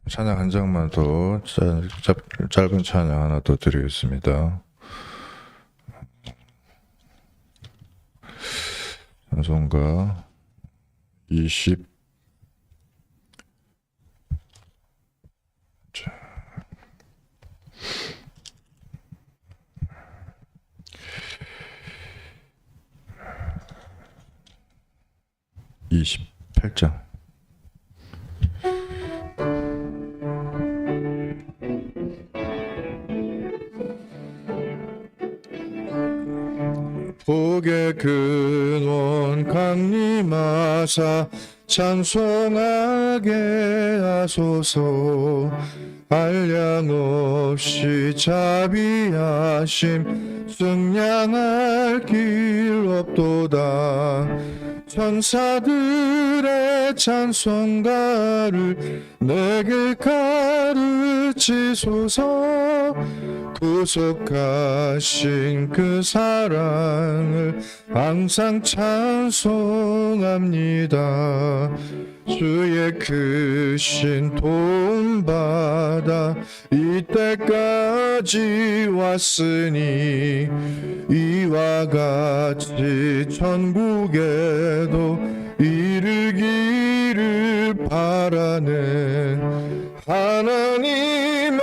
찬양 한 장만 더, 짧은 찬양 하나 더 드리겠습니다. 찬송가 20, 28장. 복의 근원 강림하사 찬송하게 하소서. 한량없이 자비하심 승량할 길 없도다. 천사들의 찬송가를 내게 가르치소서. 구속하신 그 사랑을 항상 찬송합니다. 주의 크신 도움 받아 이때까지 왔으니 이와 같이 천국에도 이르기를 바라네. 하나님의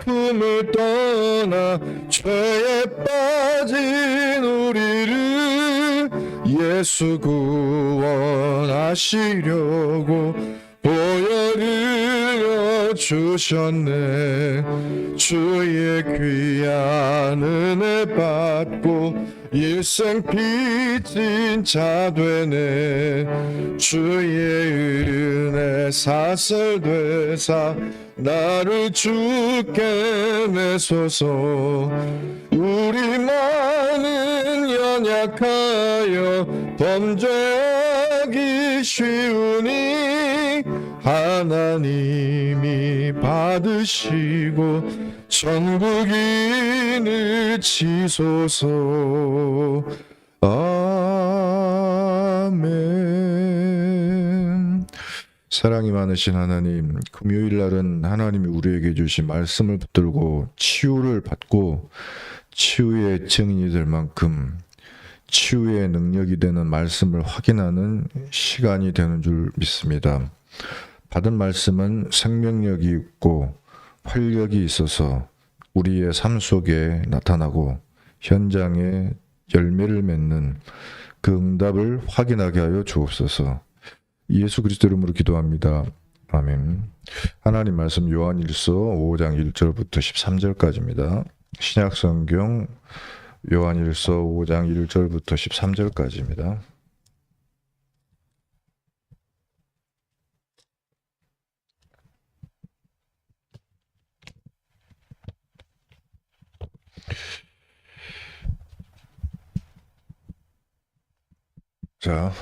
품을 떠나 죄에 빠진 우리를 예수 구원하시려고 보혈을 주셨네. 주의 귀한 은혜 받고 일생 빚진 자 되네. 주의 은혜 사슬되사 나를 주께 내소서. 우리만은 연약하여 범죄하기 쉬우니 하나님이 받으시고 천국인을 치소서. 아멘. 사랑이 많으신 하나님, 금요일 날은 하나님이 우리에게 주신 말씀을 붙들고 치유를 받고 치유의 증인이 될 만큼 치유의 능력이 되는 말씀을 확인하는 시간이 되는 줄 믿습니다. 받은 말씀은 생명력이 있고 활력이 있어서 우리의 삶 속에 나타나고 현장에 열매를 맺는 그 응답을 확인하게 하여 주옵소서. 예수 그리스도 이름으로 기도합니다. 아멘. 하나님 말씀 요한일서 5장 1절부터 13절까지입니다. 신약성경 요한일서 5장 1절부터 13절까지입니다. 자,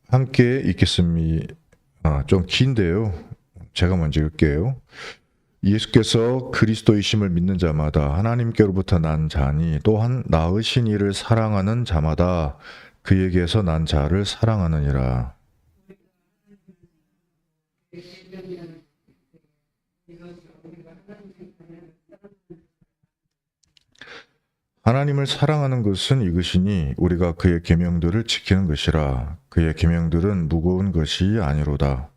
함께 읽겠습니다. 좀 긴데요. 제가 먼저 읽게요. 예수께서 그리스도이심을 믿는 자마다 하나님께로부터 난 자니 또한 낳으신 이를 사랑하는 자마다 그에게서 난 자를 사랑하느니라. 하나님을 사랑하는 것은 이것이니 우리가 그의 계명들을 지키는 것이라. 그의 계명들은 무거운 것이 아니로다.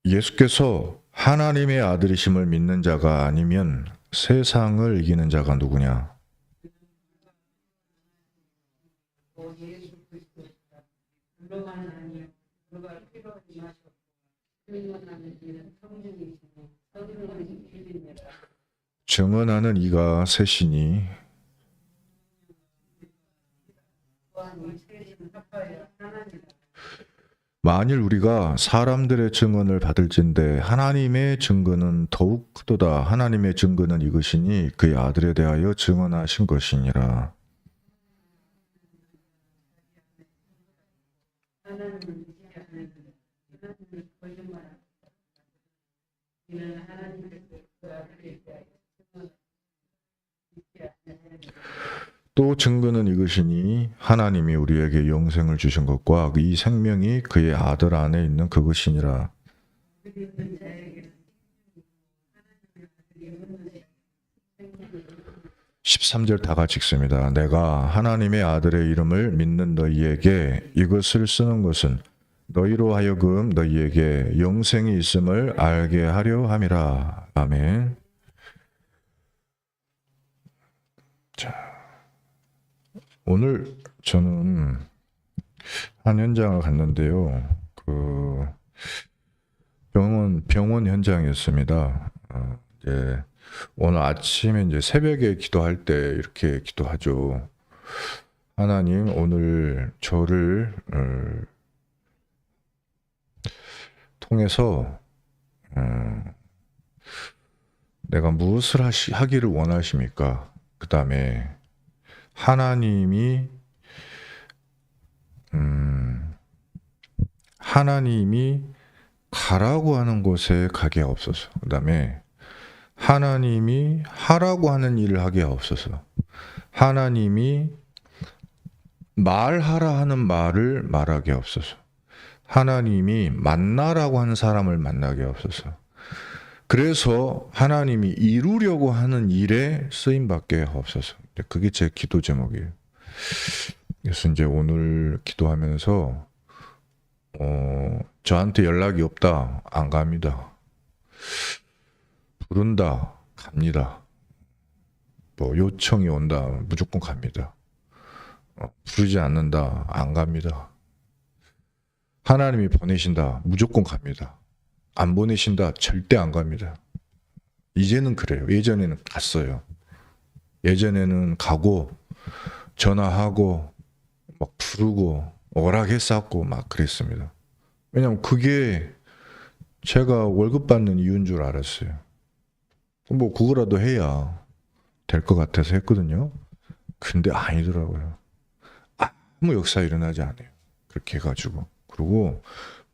예수께서 하나님의 아들이심을 믿는 자가 아니면 세상을 이기는 자가 누구냐? 증언하는 이가 셋이니 만일 우리가 사람들의 증언을 받을진대 하나님의 증거는 더욱 크도다. 하나님의 증거는 이것이니 그의 아들에 대하여 증언하신 것이니라. 또 증거는 이것이니 하나님이 우리에게 영생을 주신 것과 이 생명이 그의 아들 안에 있는 그것이니라. 13절 다 같이 읽습니다. 내가 하나님의 아들의 이름을 믿는 너희에게 이것을 쓰는 것은 너희로 하여금 너희에게 영생이 있음을 알게 하려 함이라. 아멘. 자, 오늘 저는 한 현장을 갔는데요. 그 병원 현장이었습니다. 이제 오늘 아침에 이제 새벽에 기도할 때 이렇게 기도하죠. 하나님, 오늘 저를 통해서 내가 무엇을 하기를 원하십니까? 그 다음에 하나님이 가라고 하는 곳에 가게 없어서, 그 다음에 하나님이 하라고 하는 일을 하게 없어서, 하나님이 말하라 하는 말을 말하게 없어서, 하나님이 만나라고 하는 사람을 만나게 없어서, 그래서 하나님이 이루려고 하는 일에 쓰임받게 없어서. 그게 제 기도 제목이에요. 그래서 이제 오늘 기도하면서 저한테 연락이 없다, 안 갑니다. 부른다, 갑니다. 뭐 요청이 온다, 무조건 갑니다. 부르지 않는다, 안 갑니다. 하나님이 보내신다, 무조건 갑니다. 안 보내신다, 절대 안 갑니다. 이제는 그래요. 예전에는 갔어요. 예전에는 가고 전화하고 막 부르고 오락했었고 막 그랬습니다. 왜냐면 그게 제가 월급 받는 이유인 줄 알았어요. 뭐 그거라도 해야 될 것 같아서 했거든요. 근데 아니더라고요. 아무 역사 일어나지 않아요. 그렇게 해가지고. 그리고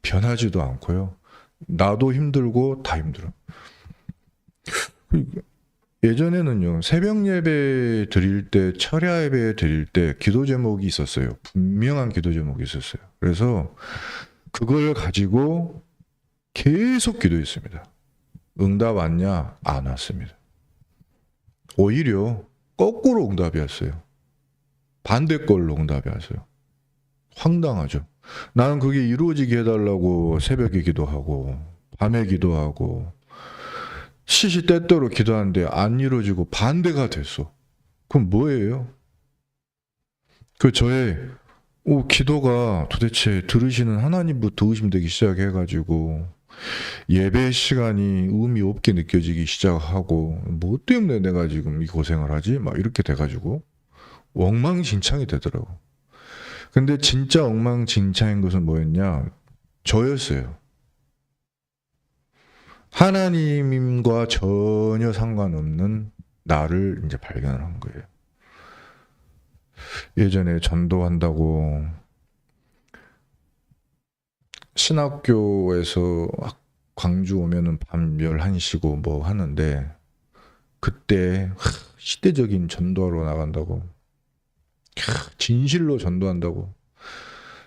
변하지도 않고요. 나도 힘들고 다 힘들어. 예전에는요, 새벽 예배 드릴 때, 철야 예배 드릴 때 기도 제목이 있었어요. 분명한 기도 제목이 있었어요. 그래서 그걸 가지고 계속 기도했습니다. 응답 왔냐? 안 왔습니다. 오히려 거꾸로 응답이 왔어요. 반대 걸로 응답이 왔어요. 황당하죠. 나는 그게 이루어지게 해달라고 새벽에 기도하고 밤에 기도하고 시시때때로 기도하는데 안 이루어지고 반대가 됐어. 그럼 뭐예요? 그 저의 기도가 도대체 들으시는 하나님부터 의심되기 시작해가지고 예배 시간이 의미 없게 느껴지기 시작하고 뭐 때문에 내가 지금 이 고생을 하지? 막 이렇게 돼가지고 엉망진창이 되더라고. 근데 진짜 엉망진창인 것은 뭐였냐? 저였어요. 하나님과 전혀 상관없는 나를 이제 발견한 거예요. 예전에 전도한다고 신학교에서 광주 오면은 밤 11시고 뭐 하는데 그때 시대적인 전도하러 나간다고 진실로 전도한다고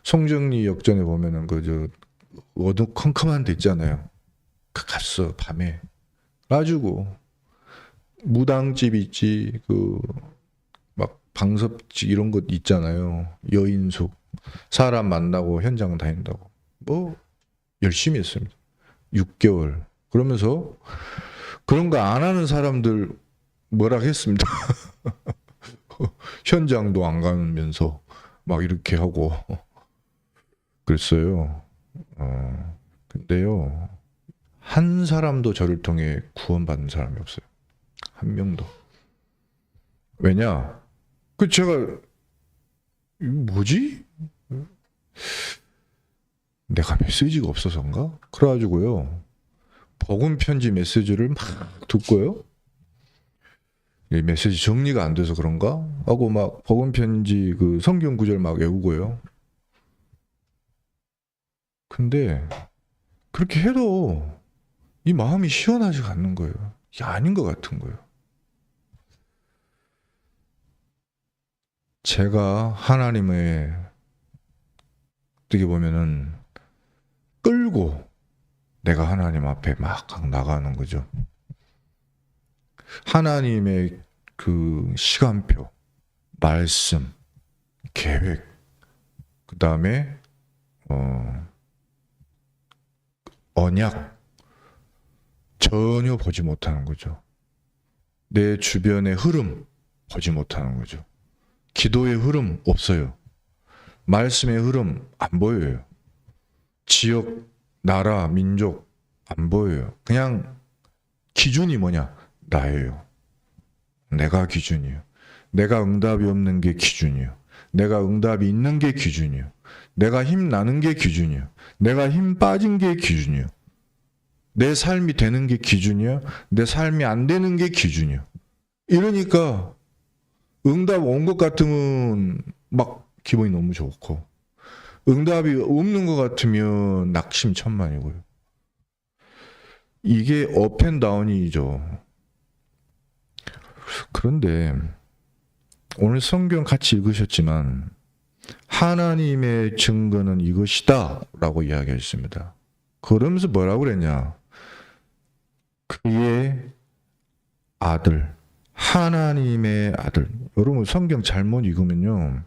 송정리 역전에 보면은 그 어두컴컴한 데 있잖아요. 갔어 밤에 가지고 무당집 있지 그 막 방섭집 이런 것 있잖아요. 여인숙 사람 만나고 현장 다닌다고 뭐 열심히 했습니다. 6개월 그러면서 그런 거 안 하는 사람들 뭐라 했습니다. 현장도 안 가면서 막 이렇게 하고 그랬어요. 근데요 한 사람도 저를 통해 구원받는 사람이 없어요. 한 명도. 왜냐? 제가 뭐지? 내가 메시지가 없어서인가? 그래가지고요 복음 편지 메시지를 막 듣고요. 이 메시지 정리가 안 돼서 그런가? 하고 막 복음 편지 그 성경 구절 막 외우고요. 근데 그렇게 해도 이 마음이 시원하지가 않는 거예요. 이게 아닌 것 같은 거예요. 제가 하나님의 어떻게 보면은 끌고 내가 하나님 앞에 막 나가는 거죠. 하나님의 그 시간표, 말씀, 계획, 그 다음에 언약 전혀 보지 못하는 거죠. 내 주변의 흐름 보지 못하는 거죠. 기도의 흐름 없어요. 말씀의 흐름 안 보여요. 지역, 나라, 민족 안 보여요. 그냥 기준이 뭐냐? 나예요. 내가 기준이에요. 내가 응답이 없는 게 기준이에요. 내가 응답이 있는 게 기준이에요. 내가 힘 나는 게 기준이에요. 내가 힘 빠진 게 기준이에요. 내 삶이 되는 게 기준이에요. 내 삶이 안 되는 게 기준이에요. 이러니까 응답 온 것 같으면 막 기분이 너무 좋고, 응답이 없는 것 같으면 낙심천만이고요. 이게 업앤다운이죠. 그런데 오늘 성경 같이 읽으셨지만 하나님의 증거는 이것이다 라고 이야기했습니다. 그러면서 뭐라고 그랬냐? 그의 아들, 하나님의 아들. 여러분 성경 잘못 읽으면요,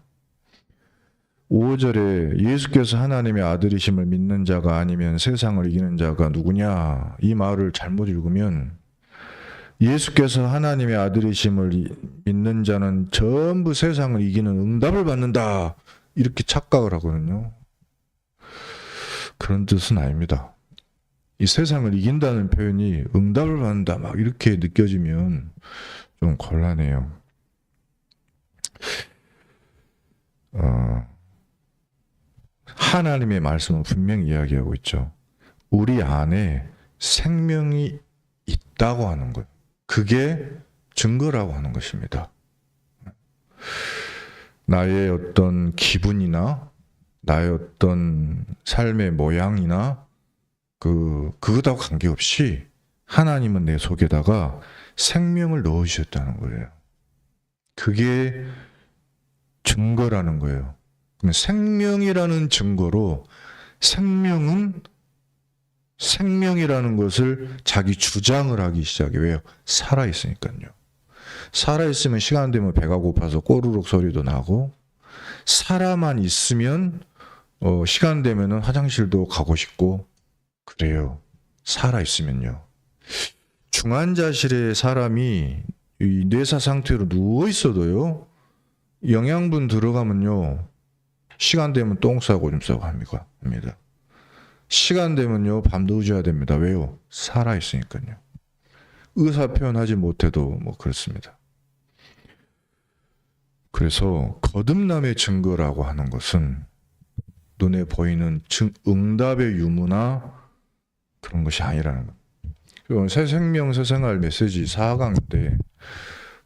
5절에 예수께서 하나님의 아들이심을 믿는 자가 아니면 세상을 이기는 자가 누구냐, 이 말을 잘못 읽으면 예수께서 하나님의 아들이심을 믿는 자는 전부 세상을 이기는 응답을 받는다, 이렇게 착각을 하거든요. 그런 뜻은 아닙니다. 이 세상을 이긴다는 표현이 응답을 받는다 막 이렇게 느껴지면 좀 곤란해요. 하나님의 말씀은 분명히 이야기하고 있죠. 우리 안에 생명이 있다고 하는 거예요. 그게 증거라고 하는 것입니다. 나의 어떤 기분이나 나의 어떤 삶의 모양이나 그것하고 관계없이 하나님은 내 속에다가 생명을 넣으셨다는 거예요. 그게 증거라는 거예요. 그러면 생명이라는 증거로, 생명은 생명이라는 것을 자기 주장을 하기 시작해요. 왜요? 살아있으니까요. 살아있으면 시간 되면 배가 고파서 꼬르륵 소리도 나고, 살아만 있으면 시간 되면 화장실도 가고 싶고 그래요. 살아있으면요. 중환자실에 사람이 이 뇌사 상태로 누워있어도요, 영양분 들어가면요, 시간 되면 똥 싸고 오줌 싸고 합니다. 시간 되면요, 밤 늦어야 됩니다. 왜요? 살아있으니까요. 의사 표현하지 못해도 뭐 그렇습니다. 그래서 거듭남의 증거라고 하는 것은 눈에 보이는 응답의 유무나 그런 것이 아니라는 것. 새 생명 새 생활 메시지 4강 때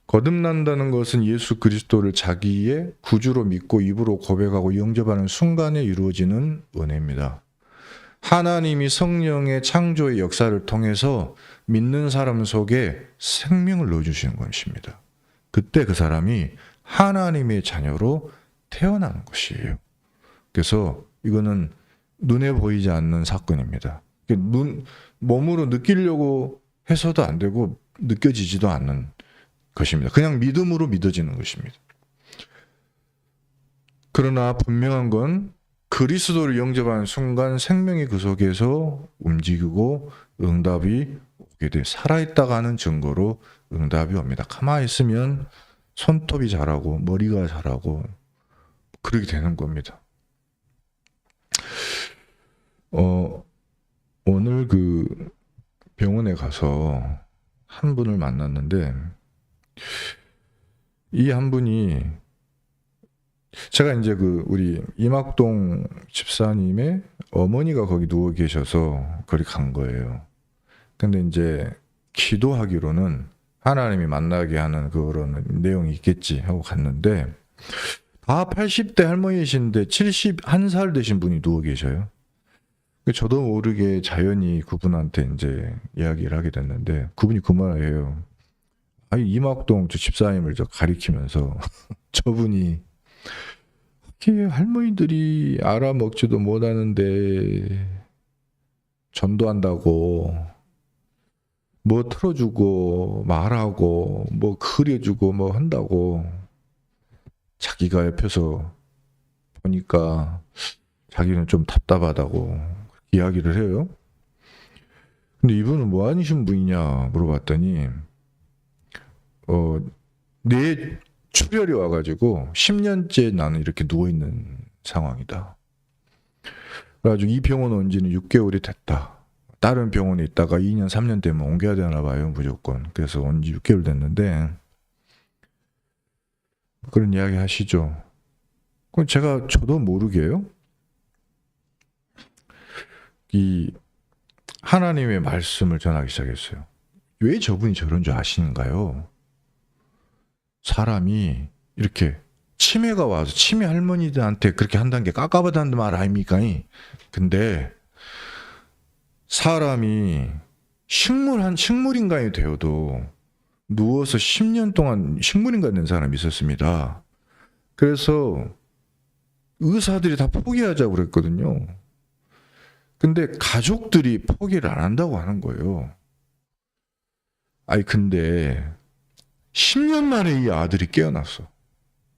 거듭난다는 것은 예수 그리스도를 자기의 구주로 믿고 입으로 고백하고 영접하는 순간에 이루어지는 은혜입니다. 하나님이 성령의 창조의 역사를 통해서 믿는 사람 속에 생명을 넣어주시는 것입니다. 그때 그 사람이 하나님의 자녀로 태어나는 것이에요. 그래서 이거는 눈에 보이지 않는 사건입니다. 몸으로 느끼려고 해서도 안 되고 느껴지지도 않는 것입니다. 그냥 믿음으로 믿어지는 것입니다. 그러나 분명한 건 그리스도를 영접하는 순간 생명이 그 속에서 움직이고 응답이 오게 돼, 살아있다가 하는 증거로 응답이 옵니다. 가만히 있으면 손톱이 자라고 머리가 자라고 그렇게 되는 겁니다. 오늘 그 병원에 가서 한 분을 만났는데, 이 한 분이, 제가 이제 우리 이막동 집사님의 어머니가 거기 누워 계셔서 거기 간 거예요. 근데 이제 기도하기로는 하나님이 만나게 하는 그런 내용이 있겠지 하고 갔는데, 다 80대 할머니이신데 71살 되신 분이 누워 계셔요. 저도 모르게 자연히 그분한테 이제 이야기를 하게 됐는데, 그분이 그 말이에요. 이막동 저 집사님을 저 가리키면서 저분이 이게 할머니들이 알아먹지도 못하는데 전도한다고 뭐 틀어주고 말하고 뭐 그려주고 뭐 한다고 자기가 옆에서 보니까 자기는 좀 답답하다고 이야기를 해요. 근데 이분은 뭐 하시는 분이냐 물어봤더니 뇌 출혈이 와가지고 10년째 나는 이렇게 누워있는 상황이다. 그래가지고 이 병원 온 지는 6개월이 됐다. 다른 병원에 있다가 2년 3년 되면 옮겨야 되나 봐요 무조건. 그래서 온 지 6개월 됐는데 그런 이야기 하시죠. 그럼 저도 모르게요. 이 하나님의 말씀을 전하기 시작했어요. 왜 저분이 저런 줄 아시는가요? 사람이 이렇게 치매가 와서 치매 할머니들한테 그렇게 한 단계 깎아받았는 말 아닙니까? 근데 사람이 식물인간이 되어도 누워서 10년 동안 식물인간 된 사람이 있었습니다. 그래서 의사들이 다 포기하자고 그랬거든요. 근데 가족들이 포기를 안 한다고 하는 거예요. 근데 10년 만에 이 아들이 깨어났어.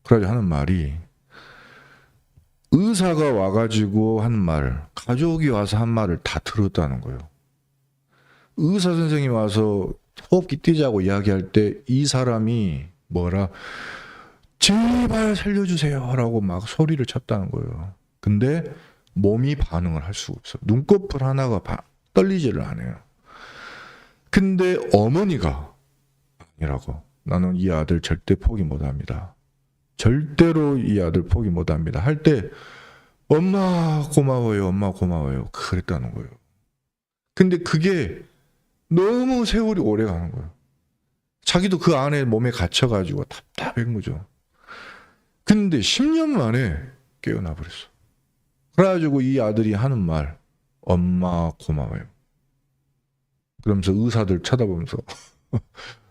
그래가지고 하는 말이 의사가 와가지고 한 말, 가족이 와서 한 말을 다 들었다는 거예요. 의사 선생님이 와서 호흡기 뛰자고 이야기할 때 이 사람이 제발 살려주세요 라고 막 소리를 쳤다는 거예요. 근데 몸이 반응을 할 수가 없어. 눈꺼풀 하나가 떨리지를 않아요. 근데 어머니가 아니라고. 나는 이 아들 절대 포기 못합니다. 절대로 이 아들 포기 못합니다. 할 때 엄마 고마워요. 엄마 고마워요. 그랬다는 거예요. 근데 그게 너무 세월이 오래 가는 거예요. 자기도 그 안에 몸에 갇혀가지고 답답한 거죠. 근데 10년 만에 깨어나 버렸어. 그래가지고 이 아들이 하는 말, 엄마 고마워요. 그러면서 의사들 쳐다보면서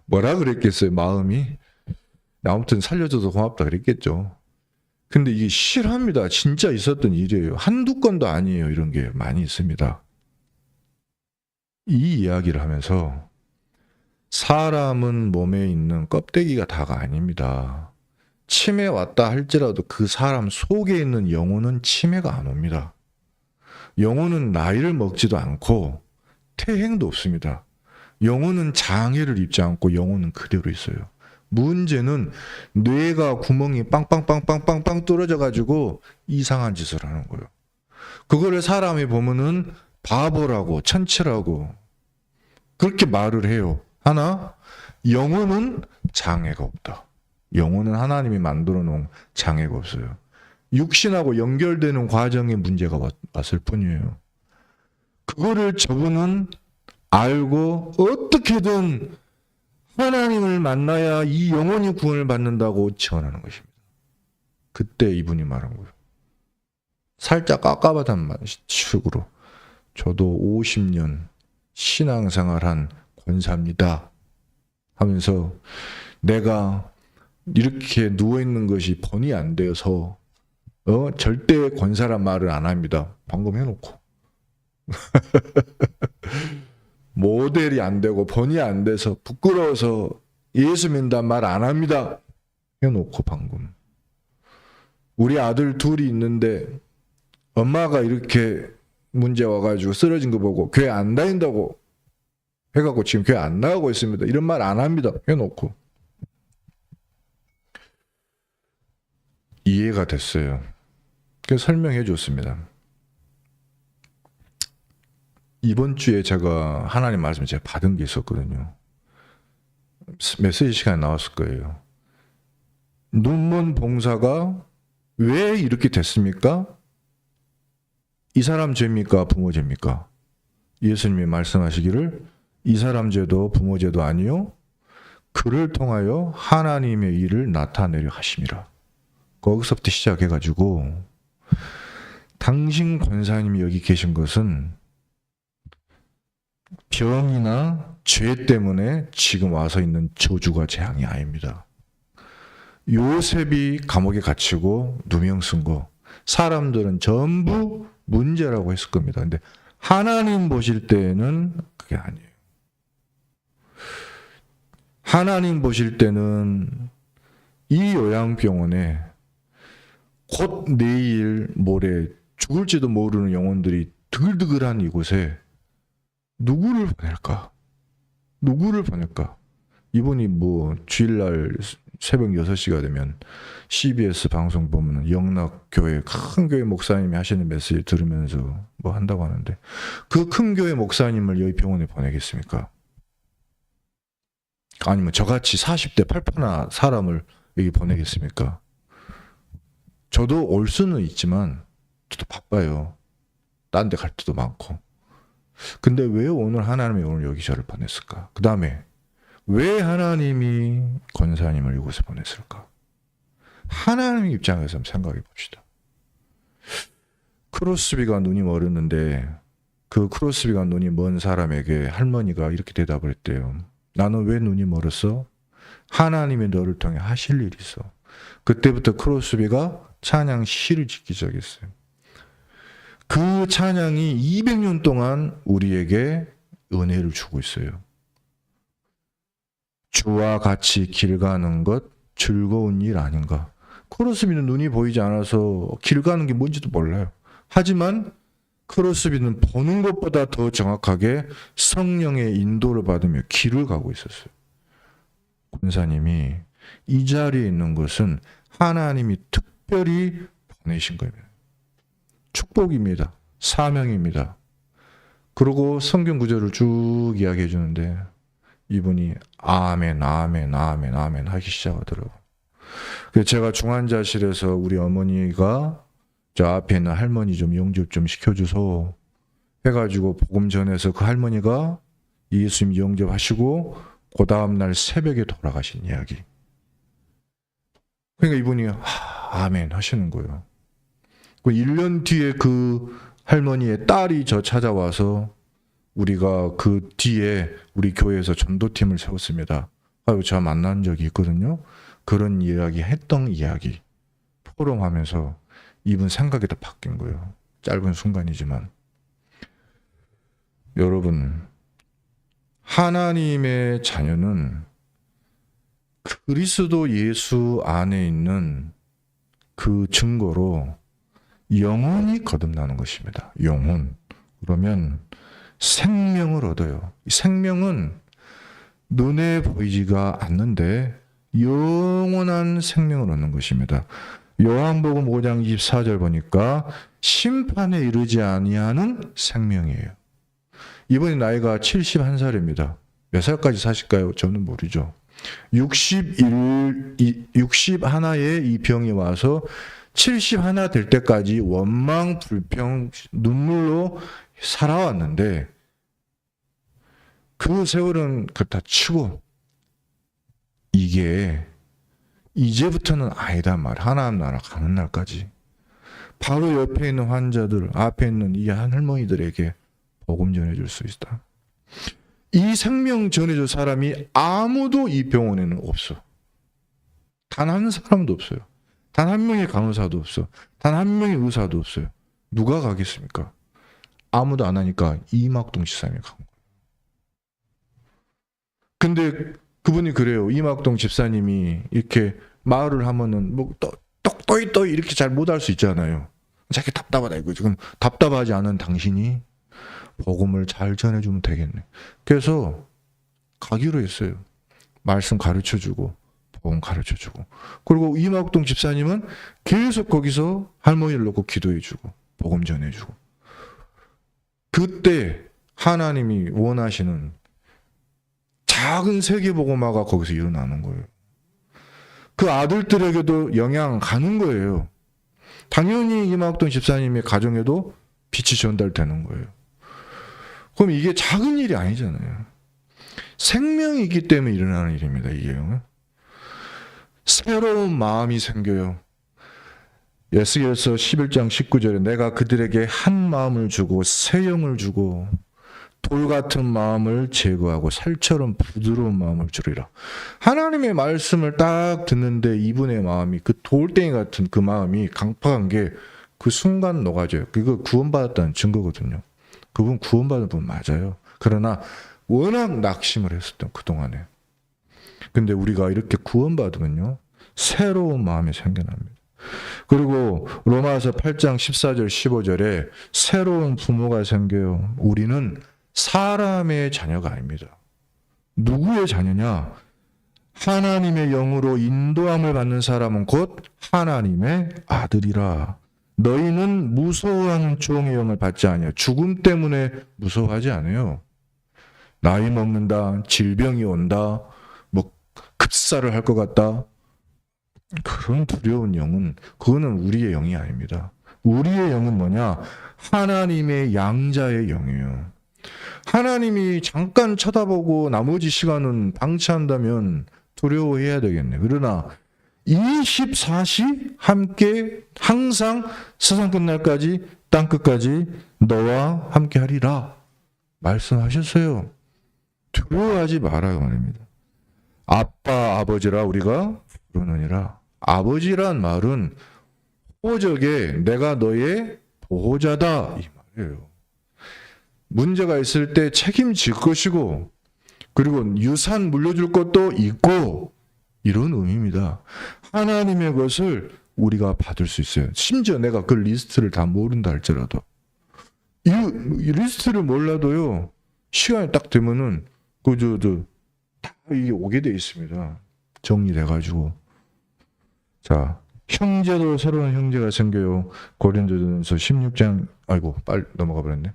뭐라 그랬겠어요, 마음이? 아무튼 살려줘서 고맙다 그랬겠죠. 근데 이게 실합니다. 진짜 있었던 일이에요. 한두 건도 아니에요. 이런 게 많이 있습니다. 이 이야기를 하면서 사람은 몸에 있는 껍데기가 다가 아닙니다. 치매 왔다 할지라도 그 사람 속에 있는 영혼은 치매가 안 옵니다. 영혼은 나이를 먹지도 않고 퇴행도 없습니다. 영혼은 장애를 입지 않고 영혼은 그대로 있어요. 문제는 뇌가 구멍이 빵빵빵빵빵빵 뚫어져 가지고 이상한 짓을 하는 거예요. 그거를 사람이 보면은 바보라고 천치라고 그렇게 말을 해요. 하나 영혼은 장애가 없다. 영혼은 하나님이 만들어 놓은 장애가 없어요. 육신하고 연결되는 과정에 문제가 왔을 뿐이에요. 그거를 저분은 알고 어떻게든 하나님을 만나야 이 영혼이 구원을 받는다고 지원하는 것입니다. 그때 이분이 말한 거예요. 살짝 깎아받은 식으로 저도 50년 신앙생활한 권사입니다 하면서 내가 이렇게 누워있는 것이 번이 안 되어서 절대 권사란 말을 안 합니다. 방금 해놓고 모델이 안 되고 번이 안 돼서 부끄러워서 예수 믿는단 말 안 합니다. 해놓고 방금 우리 아들 둘이 있는데 엄마가 이렇게 문제 와가지고 쓰러진 거 보고 교회 안 다닌다고 해갖고 지금 교회 안 나가고 있습니다. 이런 말 안 합니다. 해놓고 이해가 됐어요. 그래서 설명해 줬습니다. 이번 주에 제가 하나님 말씀을 제가 받은 게 있었거든요. 메시지 시간에 나왔을 거예요. 눈먼 봉사가 왜 이렇게 됐습니까? 이 사람 죄입니까? 부모 죄입니까? 예수님이 말씀하시기를 이 사람 죄도 부모 죄도 아니요 그를 통하여 하나님의 일을 나타내려 하심이라. 거기서부터 시작해가지고 당신 권사님이 여기 계신 것은 병이나 죄 때문에 지금 와서 있는 저주가 재앙이 아닙니다. 요셉이 감옥에 갇히고 누명 쓴 거 사람들은 전부 문제라고 했을 겁니다. 근데 하나님 보실 때는 그게 아니에요. 하나님 보실 때는 이 요양병원에 곧 내일 모레 죽을지도 모르는 영혼들이 드글드글한 이곳에 누구를 보낼까? 누구를 보낼까? 이분이 뭐 주일날 새벽 6시가 되면 CBS 방송 보면 영락교회 큰 교회 목사님이 하시는 메시지 들으면서 뭐 한다고 하는데 그 큰 교회 목사님을 여기 병원에 보내겠습니까? 아니면 저같이 40대 팔팔한 사람을 여기 보내겠습니까? 저도 올 수는 있지만 저도 바빠요. 딴 데 갈 때도 많고. 근데 왜 오늘 하나님이 오늘 여기 저를 보냈을까? 그 다음에 왜 하나님이 권사님을 이곳에 보냈을까? 하나님 입장에서 한번 생각해 봅시다. 크로스비가 눈이 멀었는데 그 크로스비가 눈이 먼 사람에게 할머니가 이렇게 대답을 했대요. 나는 왜 눈이 멀었어? 하나님이 너를 통해 하실 일이 있어. 그때부터 크로스비가 찬양 시를 짓기 시작했어요. 그 찬양이 200년 동안 우리에게 은혜를 주고 있어요. 주와 같이 길 가는 것 즐거운 일 아닌가. 크로스비는 눈이 보이지 않아서 길 가는 게 뭔지도 몰라요. 하지만 크로스비는 보는 것보다 더 정확하게 성령의 인도를 받으며 길을 가고 있었어요. 권사님이 이 자리에 있는 것은 하나님이 특별히 보내신 겁니다. 축복입니다. 사명입니다. 그리고 성경 구절을 쭉 이야기해 주는데 이분이 아멘, 아멘, 아멘, 아멘 하기 시작하더라고요. 그래서 제가 중환자실에서 우리 어머니가 저 앞에 있는 할머니 좀 영접 좀 시켜주소 해가지고 복음 전해서 그 할머니가 예수님 영접하시고 그 다음날 새벽에 돌아가신 이야기. 그러니까 이분이 아멘 하시는 거예요. 1년 뒤에 그 할머니의 딸이 저 찾아와서 우리가 그 뒤에 우리 교회에서 전도팀을 세웠습니다. 아유, 저 만난 적이 있거든요. 그런 이야기 했던 이야기 포럼하면서 이분 생각이 다 바뀐 거예요. 짧은 순간이지만. 여러분, 하나님의 자녀는 그리스도 예수 안에 있는 그 증거로 영혼이 거듭나는 것입니다. 영혼. 그러면 생명을 얻어요. 이 생명은 눈에 보이지가 않는데 영원한 생명을 얻는 것입니다. 요한복음 5장 24절 보니까 심판에 이르지 아니하는 생명이에요. 이분이 나이가 71살입니다. 몇 살까지 사실까요? 저는 모르죠. 61에 이 병이 와서 71 될 때까지 원망, 불평, 눈물로 살아왔는데 그 세월은 그렇다 치고 이게 이제부터는 아니다 말. 하나님 나라 가는 날까지 바로 옆에 있는 환자들, 앞에 있는 이 할머니들에게 복음 전해줄 수 있다. 이 생명 전해줄 사람이 아무도 이 병원에는 없어. 단 한 사람도 없어요. 단 한 명의 간호사도 없어. 단 한 명의 의사도 없어요. 누가 가겠습니까? 아무도 안 하니까 이막동 집사님이 간 거예요. 근데 그분이 그래요. 이막동 집사님이 이렇게 말을 하면은 뭐 떡떠이 이렇게 잘 못할 수 있잖아요. 자기 답답하다 이거. 지금 답답하지 않은 당신이 복음을 잘 전해주면 되겠네. 그래서 가기로 했어요. 말씀 가르쳐주고 복음 가르쳐주고. 그리고 이막동 집사님은 계속 거기서 할머니를 놓고 기도해주고 복음 전해주고. 그때 하나님이 원하시는 작은 세계복음화가 거기서 일어나는 거예요. 그 아들들에게도 영향 가는 거예요. 당연히 이막동 집사님의 가정에도 빛이 전달되는 거예요. 그럼 이게 작은 일이 아니잖아요. 생명이 있기 때문에 일어나는 일입니다. 이게 새로운 마음이 생겨요. 에스겔서 11장 19절에 내가 그들에게 한 마음을 주고 새 영을 주고 돌 같은 마음을 제거하고 살처럼 부드러운 마음을 주리라. 하나님의 말씀을 딱 듣는데 이분의 마음이 그 돌덩이 같은 그 마음이 강팍한 게 그 순간 녹아져요. 그거 구원받았다는 증거거든요. 그분 구원받은 분 맞아요. 그러나 워낙 낙심을 했었던 그동안에. 근데 우리가 이렇게 구원받으면요, 새로운 마음이 생겨납니다. 그리고 로마서 8장 14절 15절에 새로운 부모가 생겨요. 우리는 사람의 자녀가 아닙니다. 누구의 자녀냐? 하나님의 영으로 인도함을 받는 사람은 곧 하나님의 아들이라. 너희는 무서워하는 종의 영을 받지 아니하여 죽음 때문에 무서워하지 않아요. 나이 먹는다, 질병이 온다, 뭐 급사를 할 것 같다, 그런 두려운 영은, 그거는 우리의 영이 아닙니다. 우리의 영은 뭐냐? 하나님의 양자의 영이에요. 하나님이 잠깐 쳐다보고 나머지 시간은 방치한다면 두려워해야 되겠네. 그러나 24시 함께 항상 세상 끝날까지 땅 끝까지 너와 함께 하리라 말씀하셨어요. 두려워하지 말아요 말입니다. 아빠 아버지라 우리가 부르느니라. 아버지란 말은 호적에 내가 너의 보호자다 이 말이에요. 문제가 있을 때 책임질 것이고, 그리고 유산 물려줄 것도 있고, 이런 의미입니다. 하나님의 것을 우리가 받을 수 있어요. 심지어 내가 그 리스트를 다 모른다 할지라도, 이 리스트를 몰라도요, 시간이 딱 되면은 다 이게 오게 돼 있습니다. 정리돼가지고. 자, 형제도 새로운 형제가 생겨요. 고린도전서 16장, 아이고 빨리 넘어가 버렸네.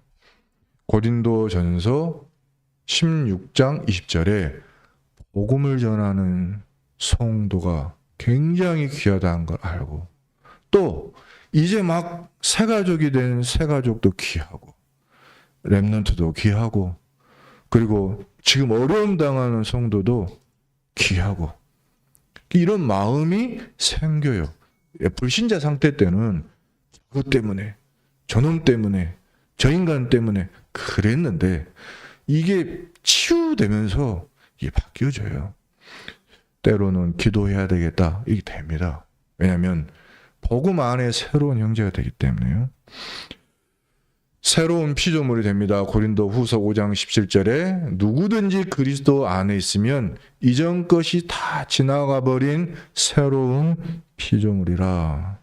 고린도전서 16장 20절에 복음을 전하는 성도가 굉장히 귀하다는 걸 알고, 또 이제 막 새가족이 된 새가족도 귀하고, 렘넌트도 귀하고, 그리고 지금 어려움 당하는 성도도 귀하고, 이런 마음이 생겨요. 불신자 상태 때는 그것 때문에, 저놈 때문에, 저 인간 때문에 그랬는데, 이게 치유되면서 이게 바뀌어져요. 때로는 기도해야 되겠다. 이게 됩니다. 왜냐하면 복음 안에 새로운 형제가 되기 때문에요. 새로운 피조물이 됩니다. 고린도 후서 5장 17절에 누구든지 그리스도 안에 있으면 이전 것이 다 지나가 버린 새로운 피조물이라.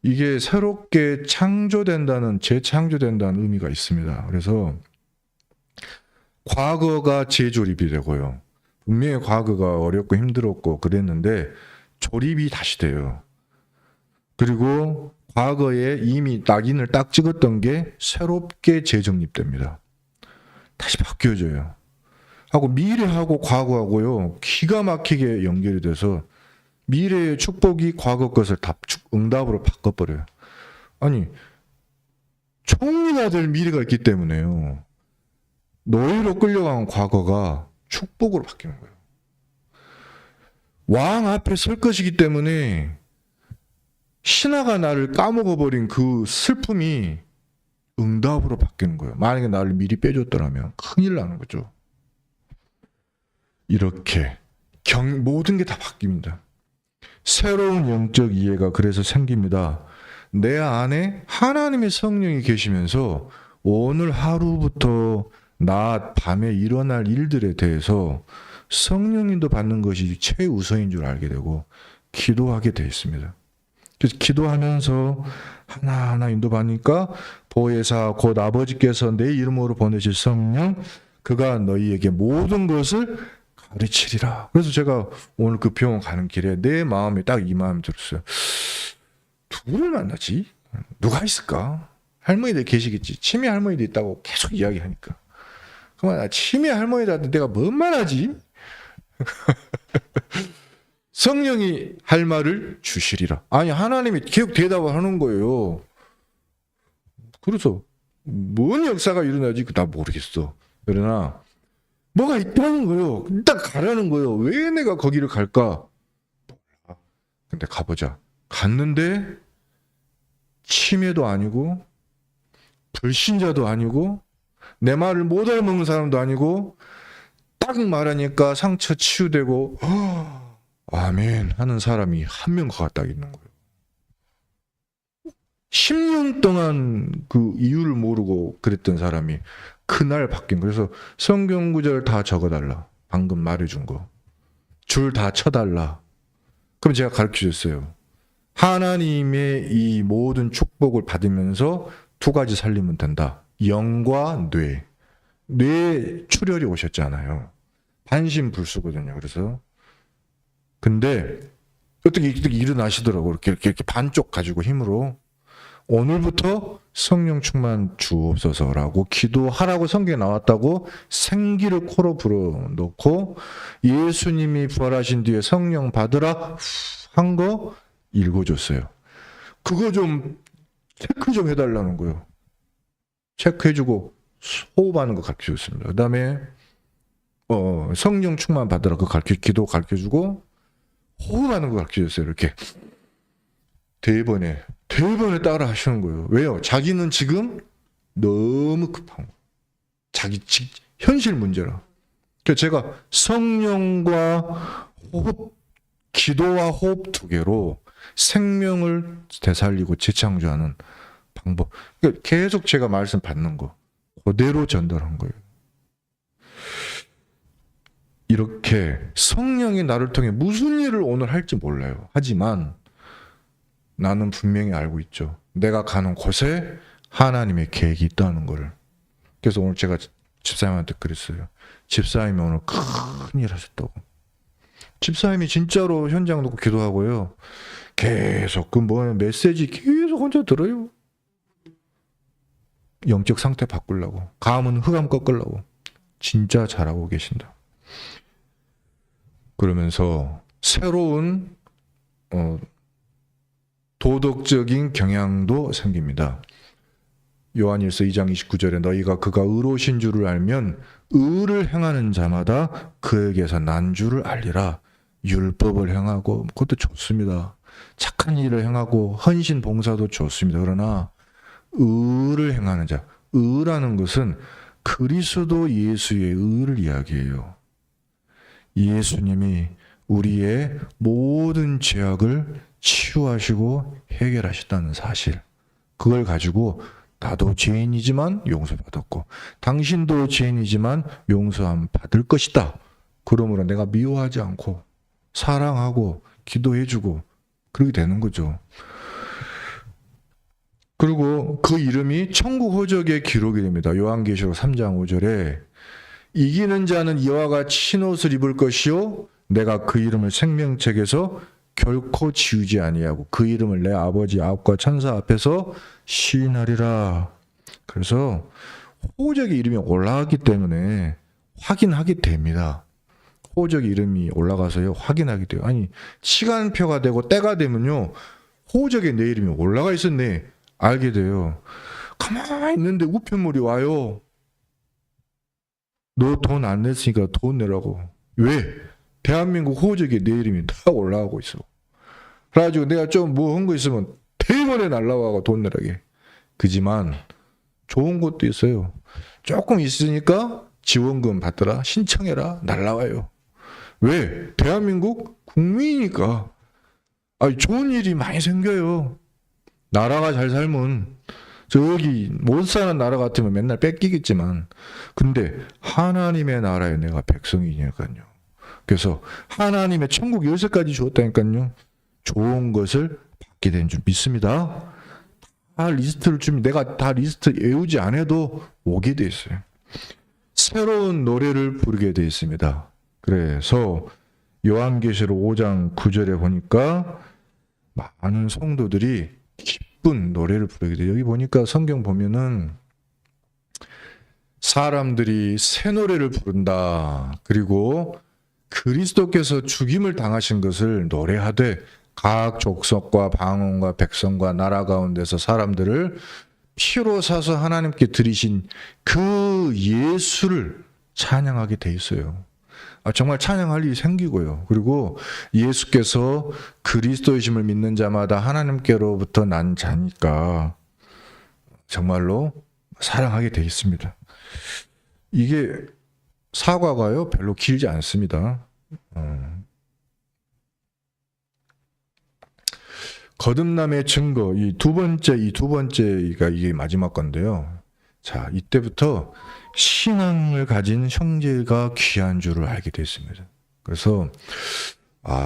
이게 새롭게 창조된다는, 재창조된다는 의미가 있습니다. 그래서 과거가 재조립이 되고요. 분명히 과거가 어렵고 힘들었고 그랬는데 조립이 다시 돼요. 그리고 과거에 이미 낙인을 딱 찍었던 게 새롭게 재정립됩니다. 다시 바뀌어져요. 하고 미래하고 과거하고요, 기가 막히게 연결이 돼서 미래의 축복이 과거 것을 다 응답으로 바꿔버려요. 아니, 총리가 될 미래가 있기 때문에요. 노예로 끌려간 과거가 축복으로 바뀌는 거예요. 왕 앞에 설 것이기 때문에 신하가 나를 까먹어버린 그 슬픔이 응답으로 바뀌는 거예요. 만약에 나를 미리 빼줬더라면 큰일 나는 거죠. 이렇게 모든 게 다 바뀝니다. 새로운 영적 이해가 그래서 생깁니다. 내 안에 하나님의 성령이 계시면서 오늘 하루부터 낮, 밤에 일어날 일들에 대해서 성령님도 받는 것이 최우선인 줄 알게 되고 기도하게 되어 있습니다. 그래서 기도하면서 하나하나 인도받으니까 보혜사 곧 아버지께서 내 이름으로 보내실 성령 그가 너희에게 모든 것을 가르치리라. 그래서 제가 오늘 그 병원 가는 길에 내 마음에 딱 이 마음이 들었어요. 누구를 만나지? 누가 있을까? 할머니들 계시겠지. 치매 할머니도 있다고 계속 이야기하니까. 그만 치매 할머니들한테 내가 뭔 말하지? 성령이 할 말을 주시리라. 아니 하나님이 계속 대답을 하는 거예요. 그래서 뭔 역사가 일어나지? 나 모르겠어. 그러나 뭐가 있다는 거예요. 일단 가라는 거예요. 왜 내가 거기를 갈까? 근데 가보자. 갔는데 치매도 아니고 불신자도 아니고 내 말을 못 알아먹는 사람도 아니고 딱 말하니까 상처 치유되고 아멘 하는 사람이 한 명 딱 있는 거예요. 10년 동안 그 이유를 모르고 그랬던 사람이 그날 바뀐 거예요. 그래서 성경 구절 다 적어달라. 방금 말해준 거. 줄 다 쳐달라. 그럼 제가 가르쳐줬어요. 하나님의 이 모든 축복을 받으면서 두 가지 살리면 된다. 영과 뇌. 뇌 출혈이 오셨잖아요. 반신불수거든요. 그래서 근데 어떻게 일어나시더라고요. 이렇게 반쪽 가지고 힘으로 오늘부터 성령 충만 주옵소서라고 기도하라고 성경에 나왔다고 생기를 코로 불어넣고 예수님이 부활하신 뒤에 성령 받으라 한 거 읽어줬어요. 그거 좀 체크 좀 해달라는 거예요. 체크해주고 호흡하는 거 가르쳐줬습니다. 그 다음에 성령 충만 받으라 그 기도 가르쳐주고 호흡하는 거 가르쳐줬어요. 이렇게 대번에 따라 하시는 거예요. 왜요? 자기는 지금 너무 급한 거예요. 자기 현실 문제라. 그래서 제가 성령과 호흡, 기도와 호흡 두 개로 생명을 되살리고 재창조하는 방법. 그러니까 계속 제가 말씀 받는 거 그대로 전달한 거예요. 이렇게 성령이 나를 통해 무슨 일을 오늘 할지 몰라요. 하지만 나는 분명히 알고 있죠. 내가 가는 곳에 하나님의 계획이 있다는 거를. 그래서 오늘 제가 집사님한테 그랬어요. 집사님이 오늘 큰일 하셨다고. 집사님이 진짜로 현장 놓고 기도하고요. 계속 메시지 계속 혼자 들어요. 영적 상태 바꾸려고. 가문 흑암 꺾으려고. 진짜 잘하고 계신다. 그러면서 새로운 도덕적인 경향도 생깁니다. 요한일서 2장 29절에 너희가 그가 의로우신 줄을 알면 의를 행하는 자마다 그에게서 난 줄을 알리라. 율법을 행하고 그것도 좋습니다. 착한 일을 행하고 헌신 봉사도 좋습니다. 그러나 의를 행하는 자, 의라는 것은 그리스도 예수의 의를 이야기해요. 예수님이 우리의 모든 죄악을 치유하시고 해결하셨다는 사실. 그걸 가지고 나도 죄인이지만 용서받았고 당신도 죄인이지만 용서함 받을 것이다. 그러므로 내가 미워하지 않고 사랑하고 기도해주고 그렇게 되는 거죠. 그리고 그 이름이 천국 호적에 기록이 됩니다. 요한계시록 3장 5절에 이기는 자는 이와 같이 흰옷을 입을 것이요 내가 그 이름을 생명책에서 결코 지우지 아니하고 그 이름을 내 아버지 앞과 천사 앞에서 시인하리라. 그래서 호적의 이름이 올라갔기 때문에 확인하게 됩니다. 호적의 이름이 올라가서요 확인하게 돼요. 아니 시간표가 되고 때가 되면요 호적에 내 이름이 올라가 있었네 알게 돼요. 가만히 있는데 우편물이 와요. 너 돈 안 냈으니까 돈 내라고. 왜? 대한민국 호적에 내 이름이 다 올라가고 있어. 그래가지고 내가 좀 뭐 한 거 있으면 대번에 날라와고 돈 내라게. 그지만 좋은 것도 있어요. 조금 있으니까 지원금 받더라 신청해라 날라와요. 왜? 대한민국 국민이니까. 아니 좋은 일이 많이 생겨요. 나라가 잘 살면 저기 못 사는 나라 같으면 맨날 뺏기겠지만 근데 하나님의 나라에 내가 백성이니까요. 그래서 하나님의 천국 열쇠까지 주었다니까요. 좋은 것을 받게 된 줄 믿습니다. 다 리스트를 주면 내가 다 리스트 외우지 않아도 오게 돼 있어요. 새로운 노래를 부르게 돼 있습니다. 그래서 요한계시록 5장 9절에 보니까 많은 성도들이 기쁜 노래를 부르게 돼요. 여기 보니까 성경 보면은 사람들이 새 노래를 부른다. 그리고 그리스도께서 죽임을 당하신 것을 노래하되 각 족속과 방언과 백성과 나라 가운데서 사람들을 피로 사서 하나님께 드리신 그 예수를 찬양하게 돼 있어요. 정말 찬양할 일이 생기고요. 그리고 예수께서 그리스도이심을 믿는 자마다 하나님께로부터 난 자니까 정말로 사랑하게 돼 있습니다. 이게 사과가요 별로 길지 않습니다. 거듭남의 증거, 이 두 번째가 이게 마지막 건데요. 자, 이때부터 신앙을 가진 형제가 귀한 줄을 알게 됐습니다. 그래서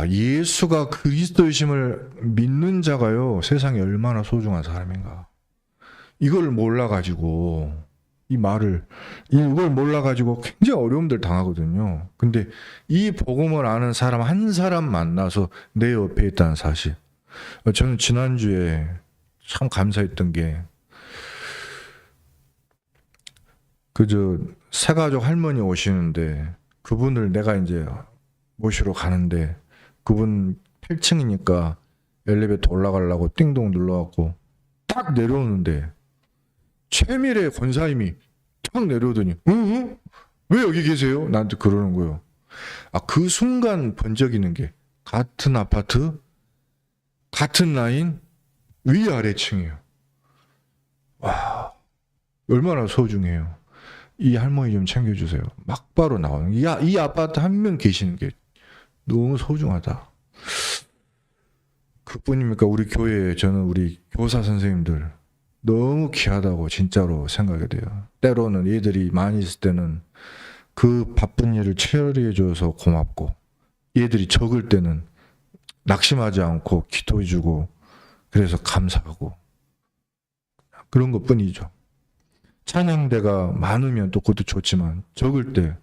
예수가 그리스도이심을 믿는 자가요 세상에 얼마나 소중한 사람인가. 이걸 몰라가지고 이걸 몰라가지고 굉장히 어려움들 당하거든요. 근데 이 복음을 아는 사람 한 사람 만나서 내 옆에 있다는 사실. 저는 지난주에 참 감사했던 게 새가족 할머니 오시는데 그분을 내가 이제 모시러 가는데 그분 8층이니까 엘리베이터 올라가려고 띵동 눌러갖고 딱 내려오는데 최미래 권사님이 딱 내려오더니 왜 여기 계세요? 나한테 그러는 거예요. 그 순간 번쩍이는 게 같은 아파트 같은 라인 위아래층이에요. 와, 얼마나 소중해요. 이 할머니 좀 챙겨주세요. 막바로 나오는 이 아파트 한 명 계시는 게 너무 소중하다. 그뿐입니까? 우리 교회에 저는 우리 교사 선생님들 너무 귀하다고 진짜로 생각이 돼요. 때로는 얘들이 많이 있을 때는 그 바쁜 일을 처리해줘서 고맙고 얘들이 적을 때는 낙심하지 않고 기도해주고 그래서 감사하고 그런 것뿐이죠. 찬양대가 많으면 또 그것도 좋지만 적을 때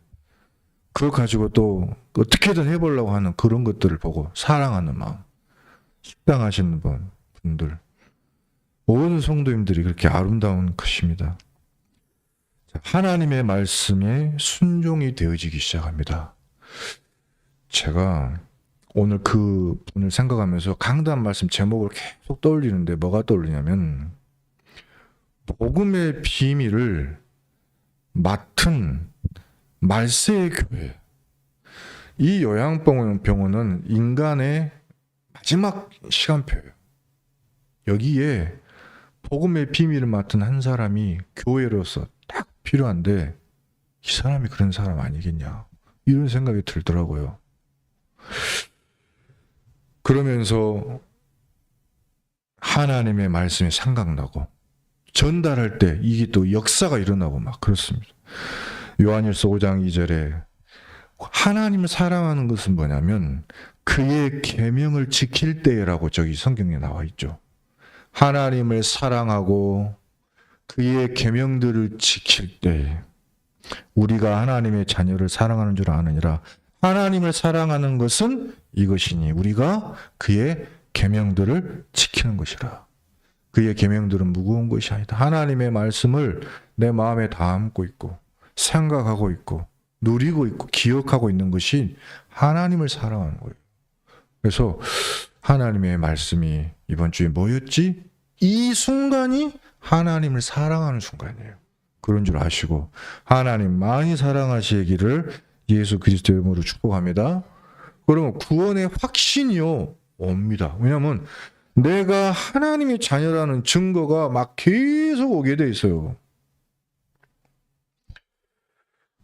그걸 가지고 또 어떻게든 해보려고 하는 그런 것들을 보고 사랑하는 마음, 식당하시는 분들 모든 성도님들이 그렇게 아름다운 것입니다. 하나님의 말씀에 순종이 되어지기 시작합니다. 제가 오늘 그 분을 생각하면서 강단 말씀 제목을 계속 떠올리는데 뭐가 떠올리냐면 복음의 비밀을 맡은 말세의 교회. 이 요양병원은 인간의 마지막 시간표예요. 여기에 복음의 비밀을 맡은 한 사람이 교회로서 딱 필요한데 이 사람이 그런 사람 아니겠냐 이런 생각이 들더라고요. 그러면서 하나님의 말씀이 생각나고 전달할 때 이게 또 역사가 일어나고 막 그렇습니다. 요한일서 5장 2절에 하나님을 사랑하는 것은 뭐냐면 그의 계명을 지킬 때라고 저기 성경에 나와 있죠. 하나님을 사랑하고 그의 계명들을 지킬 때 우리가 하나님의 자녀를 사랑하는 줄 아느니라. 하나님을 사랑하는 것은 이것이니 우리가 그의 계명들을 지키는 것이라. 그의 계명들은 무거운 것이 아니다. 하나님의 말씀을 내 마음에 담고 있고 생각하고 있고 누리고 있고 기억하고 있는 것이 하나님을 사랑하는 거예요. 그래서 하나님의 말씀이 이번 주에 뭐였지? 이 순간이 하나님을 사랑하는 순간이에요. 그런 줄 아시고 하나님 많이 사랑하시기를 예수 그리스도의 이름으로 축복합니다. 그러면 구원의 확신이요 옵니다. 왜냐하면 내가 하나님의 자녀라는 증거가 막 계속 오게 돼 있어요.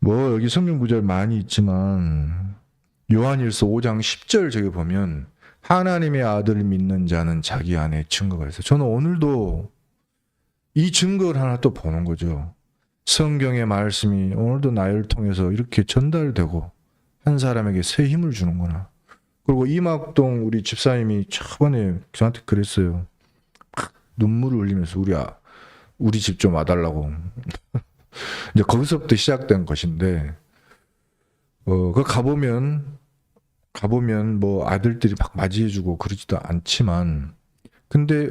뭐 여기 성경 구절 많이 있지만 요한일서 5장 10절 저기 보면 하나님의 아들을 믿는 자는 자기 안에 증거가 있어요. 저는 오늘도 이 증거를 하나 또 보는 거죠. 성경의 말씀이 오늘도 나를 통해서 이렇게 전달되고 한 사람에게 새 힘을 주는구나. 그리고 이막동 우리 집사님이 저번에 저한테 그랬어요. 눈물을 흘리면서 우리 집 좀 와달라고. 이제 거기서부터 시작된 것인데, 그 가보면 뭐 아들들이 막 맞이해주고 그러지도 않지만, 근데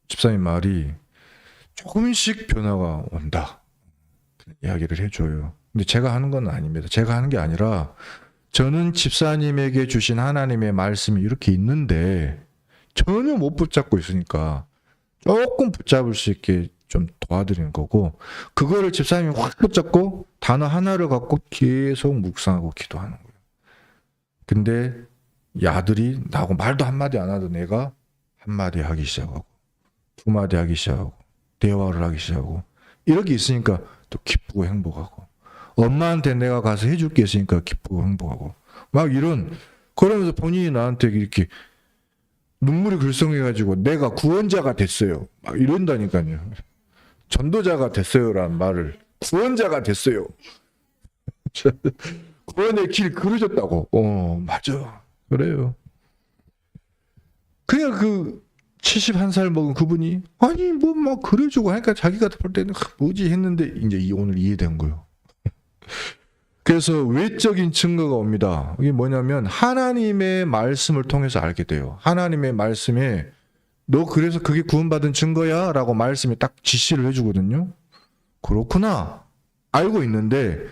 집사님 말이 조금씩 변화가 온다. 이야기를 해줘요. 근데 제가 하는 건 아닙니다. 제가 하는 게 아니라 저는 집사님에게 주신 하나님의 말씀이 이렇게 있는데 전혀 못 붙잡고 있으니까 조금 붙잡을 수 있게 좀 도와드리는 거고 그거를 집사님이 확 붙잡고 단어 하나를 갖고 계속 묵상하고 기도하는 거예요. 근데 이 아들이 나하고 말도 한마디 안 하던 애가 한마디 하기 시작하고 두 마디 하기 시작하고 대화를 하기 시작하고 이렇게 있으니까 또 기쁘고 행복하고 엄마한테 내가 가서 해줄 게 있으니까 기쁘고 행복하고 막 이런 그러면서 본인이 나한테 이렇게 눈물이 글썽해가지고 내가 구원자가 됐어요 막 이런다니까요. 전도자가 됐어요라는 말을 구원자가 됐어요. 구원의 길 그러셨다고. 맞아 그래요. 그냥 그 71살 먹은 그분이 아니 뭐 막 그래주고 하니까 자기가 볼 때는 뭐지 했는데 이제 오늘 이해된 거예요. 그래서 외적인 증거가 옵니다. 이게 뭐냐면 하나님의 말씀을 통해서 알게 돼요. 하나님의 말씀에 너 그래서 그게 구원받은 증거야 라고 말씀이 딱 지시를 해주거든요. 그렇구나 알고 있는데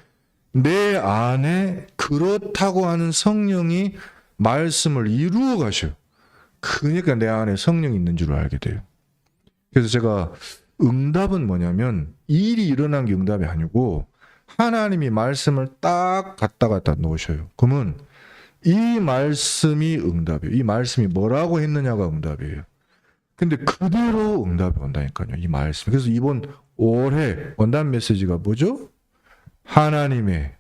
내 안에 그렇다고 하는 성령이 말씀을 이루어 가셔요. 그러니까 내 안에 성령이 있는 줄 알게 돼요. 그래서 제가 응답은 뭐냐면 일이 일어난 게 응답이 아니고 하나님이 말씀을 딱 갖다 놓으셔요. 그러면 이 말씀이 응답이에요. 이 말씀이 뭐라고 했느냐가 응답이에요. 근데 그대로 응답이 온다니까요. 이 말씀. 그래서 이번 올해 원단 메시지가 뭐죠? 하나님의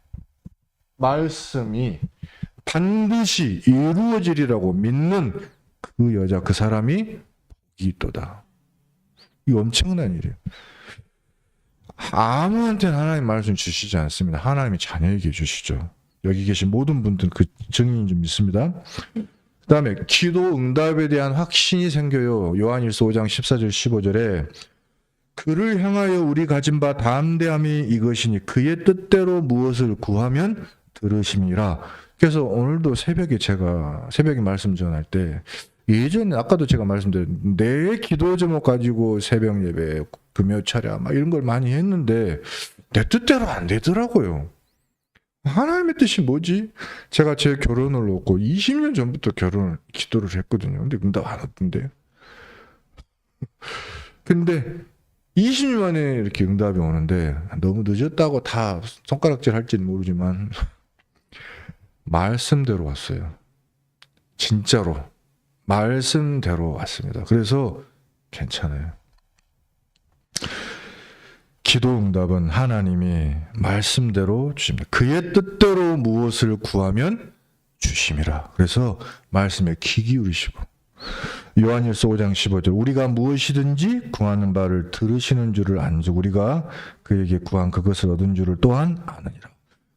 말씀이 반드시 이루어지리라고 믿는 그 여자, 그 사람이 있도다. 이거 엄청난 일이에요. 아무한테나 하나님 말씀 주시지 않습니다. 하나님이 자녀에게 주시죠. 여기 계신 모든 분들 그 증인인 줄 믿습니다. 그 다음에 기도 응답에 대한 확신이 생겨요. 요한일서 5장 14절 15절에 그를 향하여 우리 가진 바 담대함이 이것이니 그의 뜻대로 무엇을 구하면 들으심이라. 그래서 오늘도 새벽에 말씀 전할 때 예전에 아까도 제가 말씀드린 내 기도 제목 가지고 새벽 예배 금요 차례 막 이런 걸 많이 했는데 내 뜻대로 안 되더라고요. 하나님의 뜻이 뭐지? 제가 제 결혼을 놓고 20년 전부터 기도를 했거든요. 근데 응답 안 왔던데. 근데 20년 만에 이렇게 응답이 오는데 너무 늦었다고 다 손가락질 할지는 모르지만 말씀대로 왔어요. 진짜로 말씀대로 왔습니다. 그래서 괜찮아요. 기도 응답은 하나님이 말씀대로 주십니다. 그의 뜻대로 무엇을 구하면 주심이라. 그래서 말씀에 귀 기울이시고 요한일서 5장 15절 우리가 무엇이든지 구하는 바를 들으시는 줄을 안즉 우리가 그에게 구한 그것을 얻은 줄을 또한 아느니라.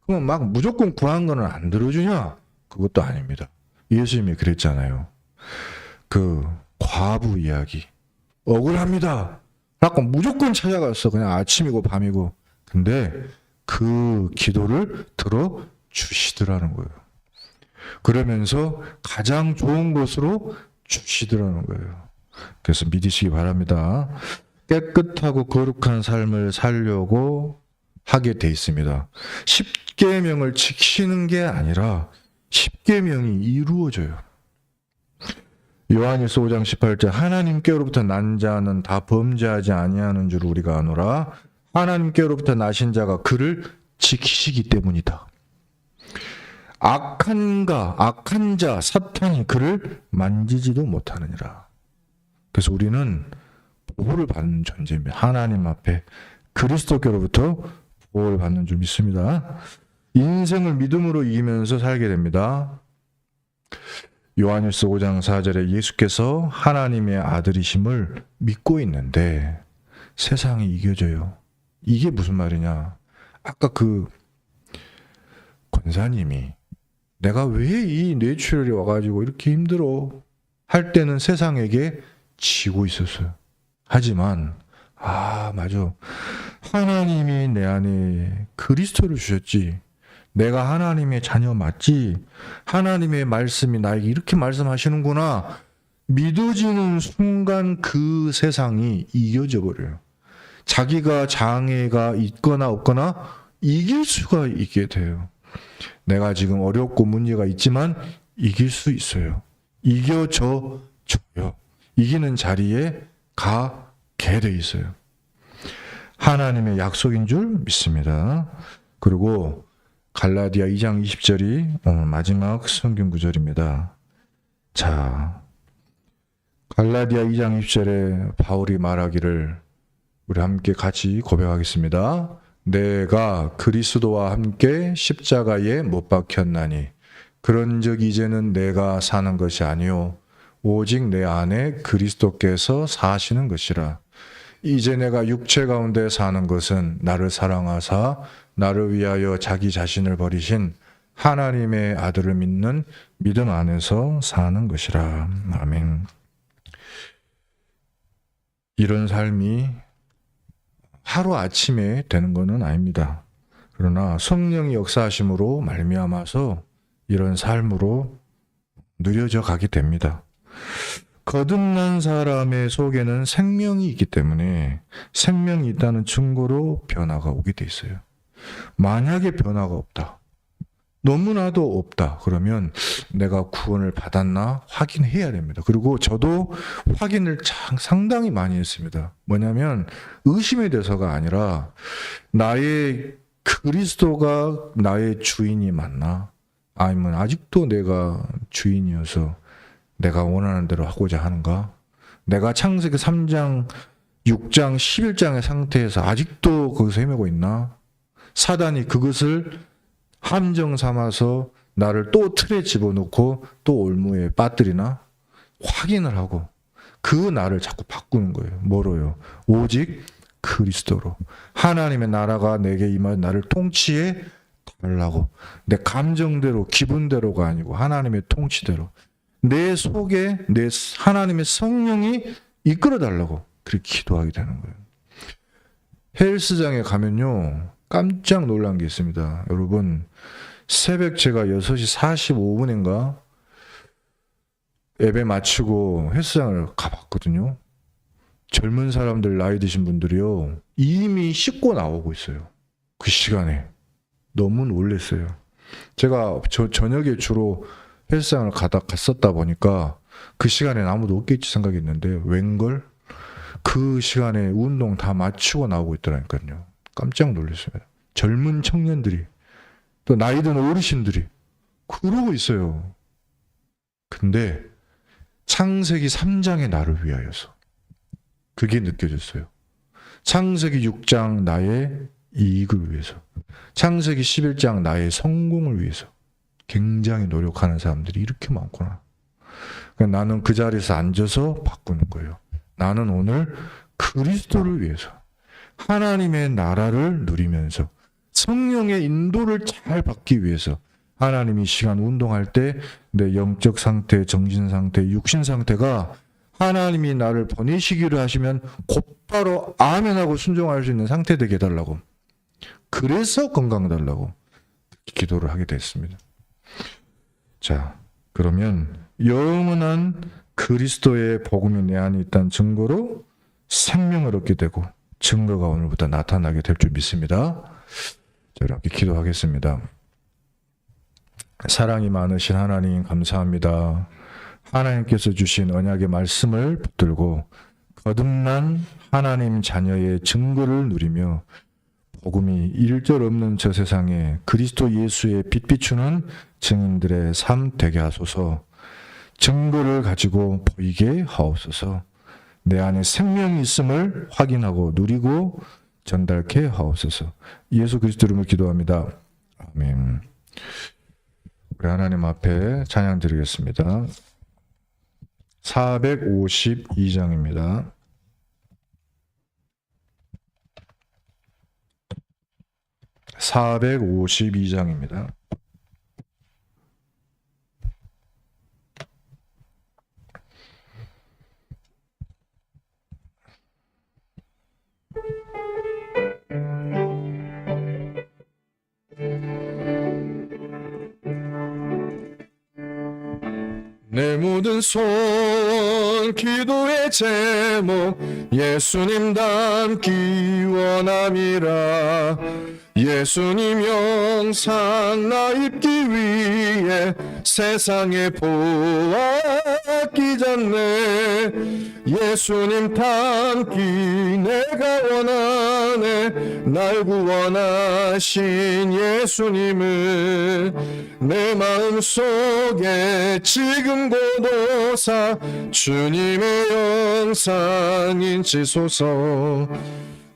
그럼 막 무조건 구한 거는 안 들어주냐? 그것도 아닙니다. 예수님이 그랬잖아요. 그 과부 이야기 억울합니다. 라고 무조건 찾아갔어. 그냥 아침이고 밤이고. 근데 그 기도를 들어주시더라는 거예요. 그러면서 가장 좋은 것으로 주시더라는 거예요. 그래서 믿으시기 바랍니다. 깨끗하고 거룩한 삶을 살려고 하게 돼 있습니다. 10계명을 지키는 게 아니라 10계명이 이루어져요. 요한일서 5장 18절 하나님께로부터 난 자는 다 범죄하지 아니하는 줄 우리가 아노라. 하나님께로부터 나신 자가 그를 지키시기 때문이다. 악한 자 사탄이 그를 만지지도 못하느니라. 그래서 우리는 보호를 받는 존재입니다. 하나님 앞에 그리스도께로부터 보호를 받는 줄 믿습니다. 인생을 믿음으로 이기면서 살게 됩니다. 요한일서 5장 4절에 예수께서 하나님의 아들이심을 믿고 있는데 세상이 이겨져요. 이게 무슨 말이냐? 아까 그 권사님이 내가 왜 이 뇌출혈이 와가지고 이렇게 힘들어 할 때는 세상에게 지고 있었어요. 하지만 맞아. 하나님이 내 안에 그리스도를 주셨지. 내가 하나님의 자녀 맞지? 하나님의 말씀이 나에게 이렇게 말씀하시는구나. 믿어지는 순간 그 세상이 이겨져 버려요. 자기가 장애가 있거나 없거나 이길 수가 있게 돼요. 내가 지금 어렵고 문제가 있지만 이길 수 있어요. 이겨져줘요. 이기는 자리에 가게 돼 있어요. 하나님의 약속인 줄 믿습니다. 그리고 갈라디아 2장 20절이 오늘 마지막 성경 구절입니다. 자, 갈라디아 2장 20절에 바울이 말하기를 우리 함께 같이 고백하겠습니다. 내가 그리스도와 함께 십자가에 못 박혔나니 그런즉 이제는 내가 사는 것이 아니요 오직 내 안에 그리스도께서 사시는 것이라. 이제 내가 육체 가운데 사는 것은 나를 사랑하사 나를 위하여 자기 자신을 버리신 하나님의 아들을 믿는 믿음 안에서 사는 것이라. 아멘. 이런 삶이 하루아침에 되는 것은 아닙니다. 그러나 성령이 역사하심으로 말미암아서 이런 삶으로 누려져 가게 됩니다. 거듭난 사람의 속에는 생명이 있기 때문에 생명이 있다는 증거로 변화가 오게 돼 있어요. 만약에 변화가 없다, 너무나도 없다, 그러면 내가 구원을 받았나 확인해야 됩니다. 그리고 저도 확인을 상당히 많이 했습니다. 뭐냐면 의심에 대해서가 아니라 나의 그리스도가 나의 주인이 맞나? 아니면 아직도 내가 주인이어서 내가 원하는 대로 하고자 하는가? 내가 창세기 3장, 6장, 11장의 상태에서 아직도 거기서 헤매고 있나? 사단이 그것을 함정 삼아서 나를 또 틀에 집어넣고 또 올무에 빠뜨리나? 확인을 하고 그 나를 자꾸 바꾸는 거예요. 뭐로요? 오직 그리스도로. 하나님의 나라가 내게 임하여 나를 통치해 달라고. 내 감정대로 기분대로가 아니고 하나님의 통치대로 내 속에 내 하나님의 성령이 이끌어 달라고 그렇게 기도하게 되는 거예요. 헬스장에 가면요 깜짝 놀란 게 있습니다. 여러분, 새벽 제가 6시 45분인가 예배 마치고 헬스장을 가봤거든요. 젊은 사람들, 나이 드신 분들이요 이미 씻고 나오고 있어요. 그 시간에. 너무 놀랐어요. 제가 저녁에 주로 헬스장을 갔었다 보니까 그 시간에는 아무도 없겠지 생각했는데 웬걸? 그 시간에 운동 다 마치고 나오고 있더라니까요. 깜짝 놀랐어요. 젊은 청년들이, 또 나이 든 어르신들이 그러고 있어요. 근데 창세기 3장의 나를 위하여서 그게 느껴졌어요. 창세기 6장 나의 이익을 위해서, 창세기 11장 나의 성공을 위해서 굉장히 노력하는 사람들이 이렇게 많구나. 그러니까 나는 그 자리에서 앉아서 바꾸는 거예요. 나는 오늘 그리스도를 위해서 하나님의 나라를 누리면서 성령의 인도를 잘 받기 위해서 하나님이 시간 운동할 때 내 영적 상태, 정신 상태, 육신 상태가 하나님이 나를 보내시기를 하시면 곧바로 아멘하고 순종할 수 있는 상태 되게 해달라고. 그래서 건강 달라고 기도를 하게 됐습니다. 자, 그러면 영원한 그리스도의 복음이 내 안에 있다는 증거로 생명을 얻게 되고 증거가 오늘부터 나타나게 될 줄 믿습니다. 자, 이렇게 기도하겠습니다. 사랑이 많으신 하나님 감사합니다. 하나님께서 주신 언약의 말씀을 붙들고 거듭난 하나님 자녀의 증거를 누리며 복음이 일절 없는 저 세상에 그리스도 예수의 빛 비추는 증인들의 삶 되게 하소서. 증거를 가지고 보이게 하옵소서. 내 안에 생명이 있음을 확인하고 누리고 전달케 하옵소서. 예수 그리스도 이름으로 기도합니다. 아멘. 우리 하나님 앞에 찬양 드리겠습니다. 452장입니다. (452장입니다) 내 모든 소원 기도의 제목 예수님 닮기 원함이라. 예수님 영상 나 입기 위해 세상에 보았기 전에 예수님 닮기 내가 원하네. 날 구원하신 예수님을 내 마음속에 지금 고도사 주님의 영상 인치소서.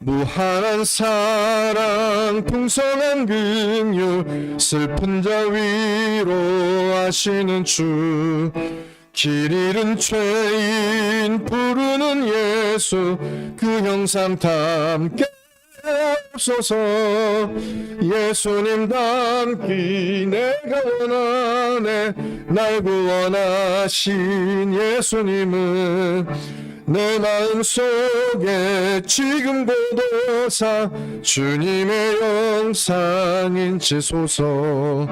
무한한 사랑 풍성한 긍휼 슬픈 자 위로하시는 주 길 잃은 죄인 부르는 예수 그 형상 담게 없소서 예수님 닮기 내가 원하네 날 구원하신 예수님은 내 마음속에 지금 고도사 주님의 영상인치소서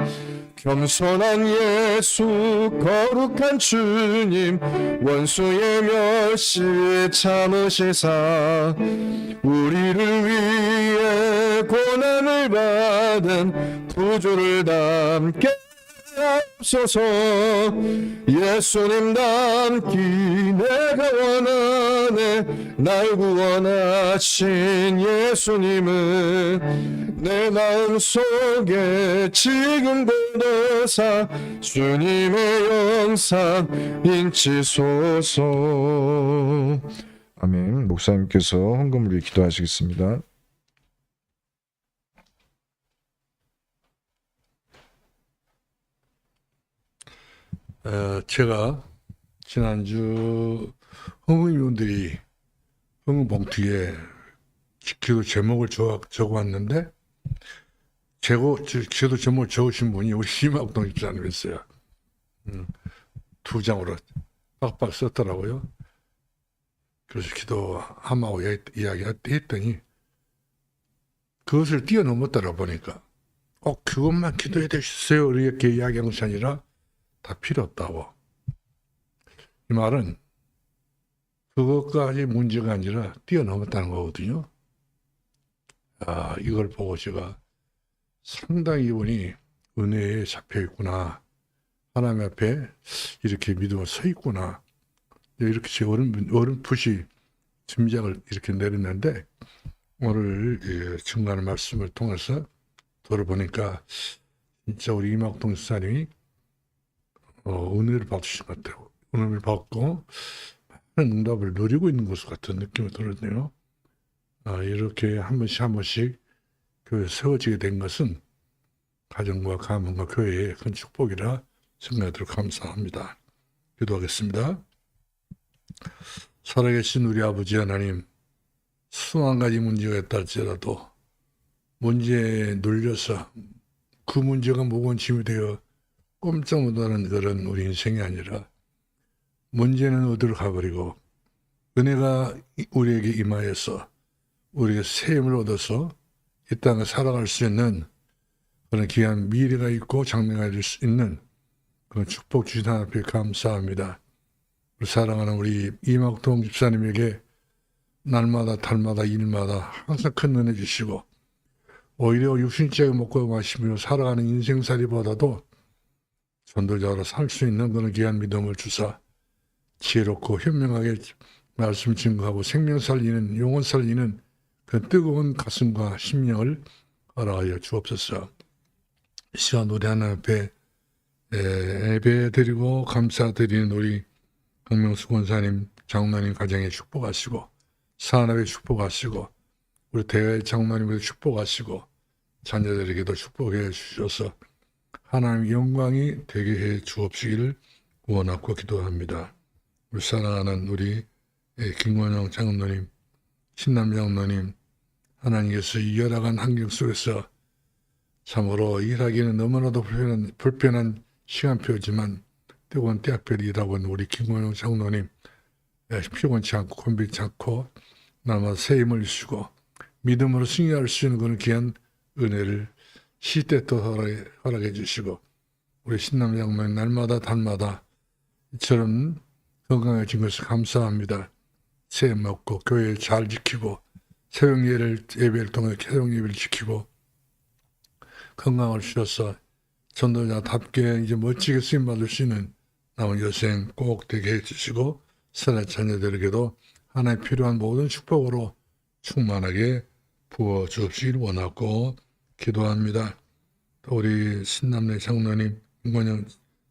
겸손한 예수 거룩한 주님 원수의 멸시에 참으시사 우리를 위해 고난을 받은 구주를 닮게 없소서 예수님 닮기 내가 원하네 날 구원하신 예수님은 내 마음속에 지금 고도사 주님의 영상 인치소서. 아멘. 목사님께서 헌금을 위해 기도하시겠습니다. 제가 지난주 헌금위원들이 헌금 봉투에 기도 제목을 적어왔는데 기도 제목을 적으신 분이 우리 심학동 집사님이었어요. 2장으로 빡빡 썼더라고요. 그래서 기도하마고 이야기했더니 그것을 뛰어넘었더라 보니까 그것만 기도해 주세요 이렇게 이야기한 것이 아니라 다 필요 없다고. 이 말은 그것까지 문제가 아니라 뛰어넘었다는 거거든요. 이걸 보고 제가 상당히 이분이 은혜에 잡혀 있구나. 하나님 앞에 이렇게 믿음을 서 있구나. 이렇게 제 어렴풋이 짐작을 이렇게 내렸는데 오늘 증거하는 말씀을 통해서 들어보니까 진짜 우리 이막동 집사님이 은혜를 받으신 것 같아요. 은혜를 받고 많은 응답을 누리고 있는 것 같은 느낌이 들었네요. 이렇게 한 번씩 교회에 세워지게 된 것은 가정과 가문과 교회의 큰 축복이라 생각하도록 감사합니다. 기도하겠습니다. 살아계신 우리 아버지 하나님, 수만 가지 문제가 있다 할지라도 문제에 눌려서 그 문제가 무거운 짐이 되어 꼼짝 못하는 그런 우리 인생이 아니라 문제는 어디로 가버리고 은혜가 우리에게 임하여서 우리가 새 힘을 얻어서 이 땅을 살아갈 수 있는 그런 귀한 미래가 있고 장래가 될 수 있는 그런 축복 주신 하나님 앞에 감사합니다. 우리 사랑하는 우리 이막동 집사님에게 날마다 달마다 일마다 항상 큰 은혜 주시고 오히려 육신적으로 먹고 마시며 살아가는 인생살이보다도 전도자로 살 수 있는 그런 귀한 믿음을 주사 지혜롭고 현명하게 말씀 증거하고 생명 살리는 영혼 살리는 그 뜨거운 가슴과 심령을 허락하여 주옵소서. 이 시간 우리 하나님 앞에 예배드리고 감사드리는 우리 강명수 권사님 장로님 가정에 축복하시고 산업에 축복하시고 우리 대회 장로님에게 축복하시고 자녀들에게도 축복해 주셔서 하나님의 영광이 되게 해 주옵시기를 원하고 기도합니다. 우리 사랑하는 우리 김권영 장로님, 신남 장로님, 하나님께서 이 열악한 환경 속에서 참으로 일하기는 너무나도 불편한 시간표지만 뜨거운 때앞에 일하고 있는 우리 김권영 장로님, 피곤치 않고 곤비치 않고 날마다 새 힘을 주시고 믿음으로 승리할 수 있는 그런 귀한 은혜를 시대도 허락해 주시고 우리 신남 장로님 날마다 달마다 이처럼 건강해진 것을 감사합니다. 새해 먹고 교회 잘 지키고 새벽 예배를 통해 새벽 예배를 지키고 건강을 주셔서 전도자답게 이제 멋지게 쓰임받을 수 있는 남은 여생 꼭 되게 해주시고 사랑 자녀들에게도 하나의 필요한 모든 축복으로 충만하게 부어 주옵시길 원하고 기도합니다. 또 우리 신남래 장로님, 김권영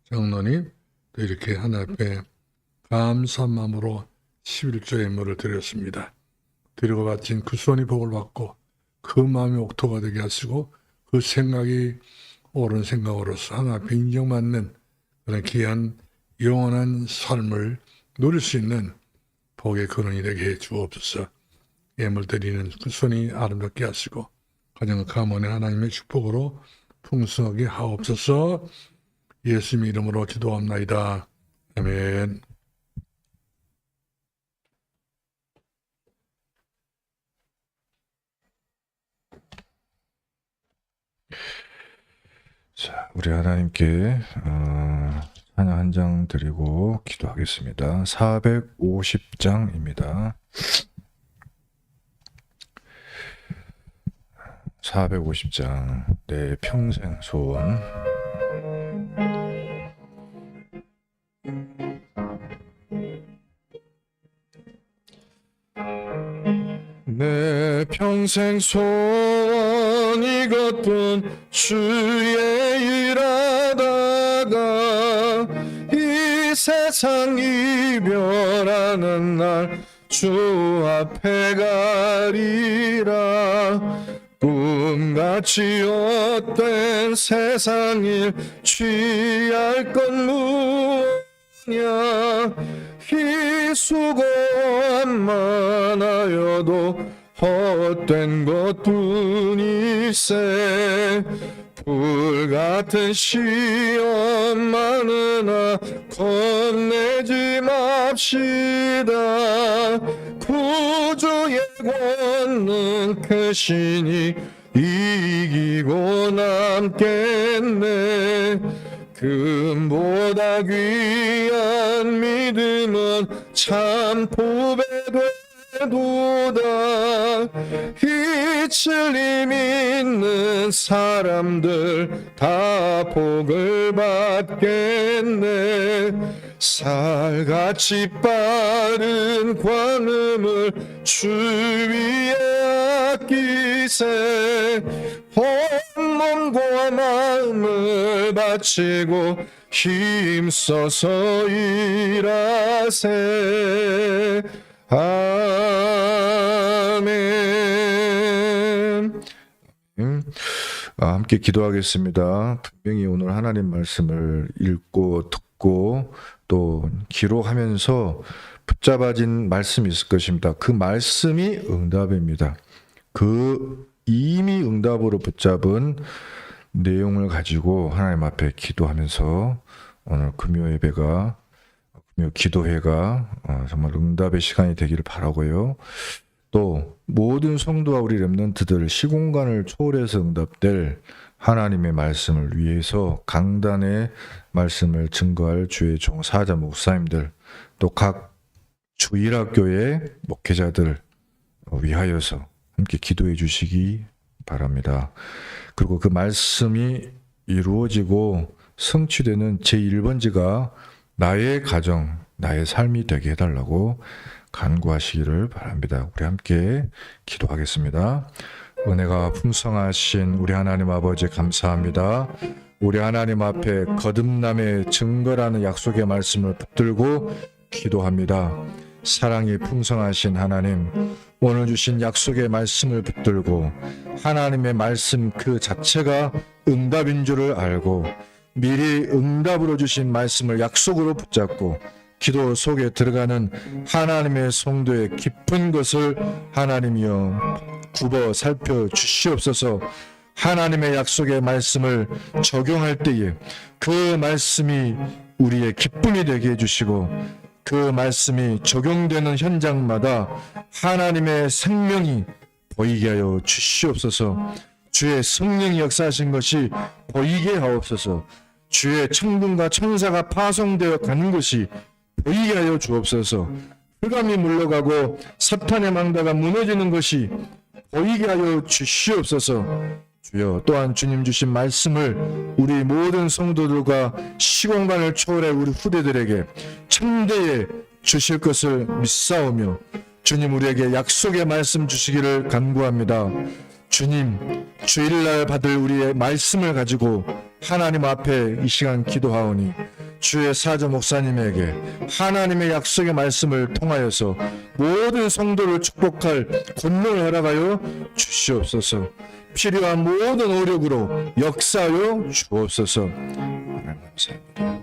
장로님 또 이렇게 하나 앞에 감사한 마음으로 11조의 예물을 드렸습니다. 드리고 바친 그 손이 복을 받고 그 마음이 옥토가 되게 하시고 그 생각이 옳은 생각으로서 하나 앞에 인정받는 그런 귀한 영원한 삶을 누릴 수 있는 복의 근원이 되게 해 주옵소서. 예물 드리는 그 손이 아름답게 하시고 가정 가문의 하나님의 축복으로 풍성하게 하옵소서. 예수님 이름으로 기도합나이다. 아멘. 자, 우리 하나님께 찬양 한 장 드리고 기도하겠습니다. 450장입니다. 450장 내 평생 소원. 내 평생 소원 이것뿐 주의 일하다가 이 세상 이별하는 날 주 앞에 가리라. 꿈같이 헛된 세상 일 취할 건 무엇이냐. 이 수고만 많아여도 헛된 것뿐일세. 불같은 시험 많으나 겁내지 맙시다. 구주의 권능 크시니 이기고 남겠네. 금보다 귀한 믿음은 참 보배되도다. 이슬림 있는 사람들 다 복을 받겠네. 살같이 빠른 관음을 주 위에 아끼세. 온 몸과 마음을 바치고 힘써서 일하세. 아멘. 함께 기도하겠습니다. 분명히 오늘 하나님 말씀을 읽고 듣고 또 기록하면서 붙잡아진 말씀이 있을 것입니다. 그 말씀이 응답입니다. 그 이미 응답으로 붙잡은 내용을 가지고 하나님 앞에 기도하면서 오늘 금요 예배가, 금요 기도회가 정말 응답의 시간이 되기를 바라고요. 또 모든 성도와 우리 렘넌트들 시공간을 초월해서 응답될 하나님의 말씀을 위해서 강단의 말씀을 증거할 주의 종 사자 목사님들, 또 각 주일학교의 목회자들 위하여서 함께 기도해 주시기 바랍니다. 그리고 그 말씀이 이루어지고 성취되는 제1번지가 나의 가정, 나의 삶이 되게 해달라고 간구하시기를 바랍니다. 우리 함께 기도하겠습니다. 은혜가 풍성하신 우리 하나님 아버지 감사합니다. 우리 하나님 앞에 거듭남의 증거라는 약속의 말씀을 붙들고 기도합니다. 사랑이 풍성하신 하나님, 오늘 주신 약속의 말씀을 붙들고 하나님의 말씀 그 자체가 응답인 줄을 알고 미리 응답으로 주신 말씀을 약속으로 붙잡고 기도 속에 들어가는 하나님의 성도의 깊은 것을 하나님이여 굽어 살펴 주시옵소서. 하나님의 약속의 말씀을 적용할 때에 그 말씀이 우리의 기쁨이 되게 해주시고 그 말씀이 적용되는 현장마다 하나님의 생명이 보이게 하여 주시옵소서. 주의 성령이 역사하신 것이 보이게 하옵소서. 주의 천군과 천사가 파송되어 가는 것이 보이게 하여 주옵소서. 흑암이 물러가고 사탄의 망다가 무너지는 것이 보이게 하여 주시옵소서. 주여, 또한 주님 주신 말씀을 우리 모든 성도들과 시공간을 초월해 우리 후대들에게 참되에 주실 것을 믿사오며 주님 우리에게 약속의 말씀 주시기를 간구합니다. 주님, 주일날 받을 우리의 말씀을 가지고 하나님 앞에 이 시간 기도하오니 주의 사저 목사님에게 하나님의 약속의 말씀을 통하여서 모든 성도를 축복할 권능을 허락하여 주시옵소서. 필요한 모든 오력으로 역사하여 주옵소서. 하나님 감사합니다.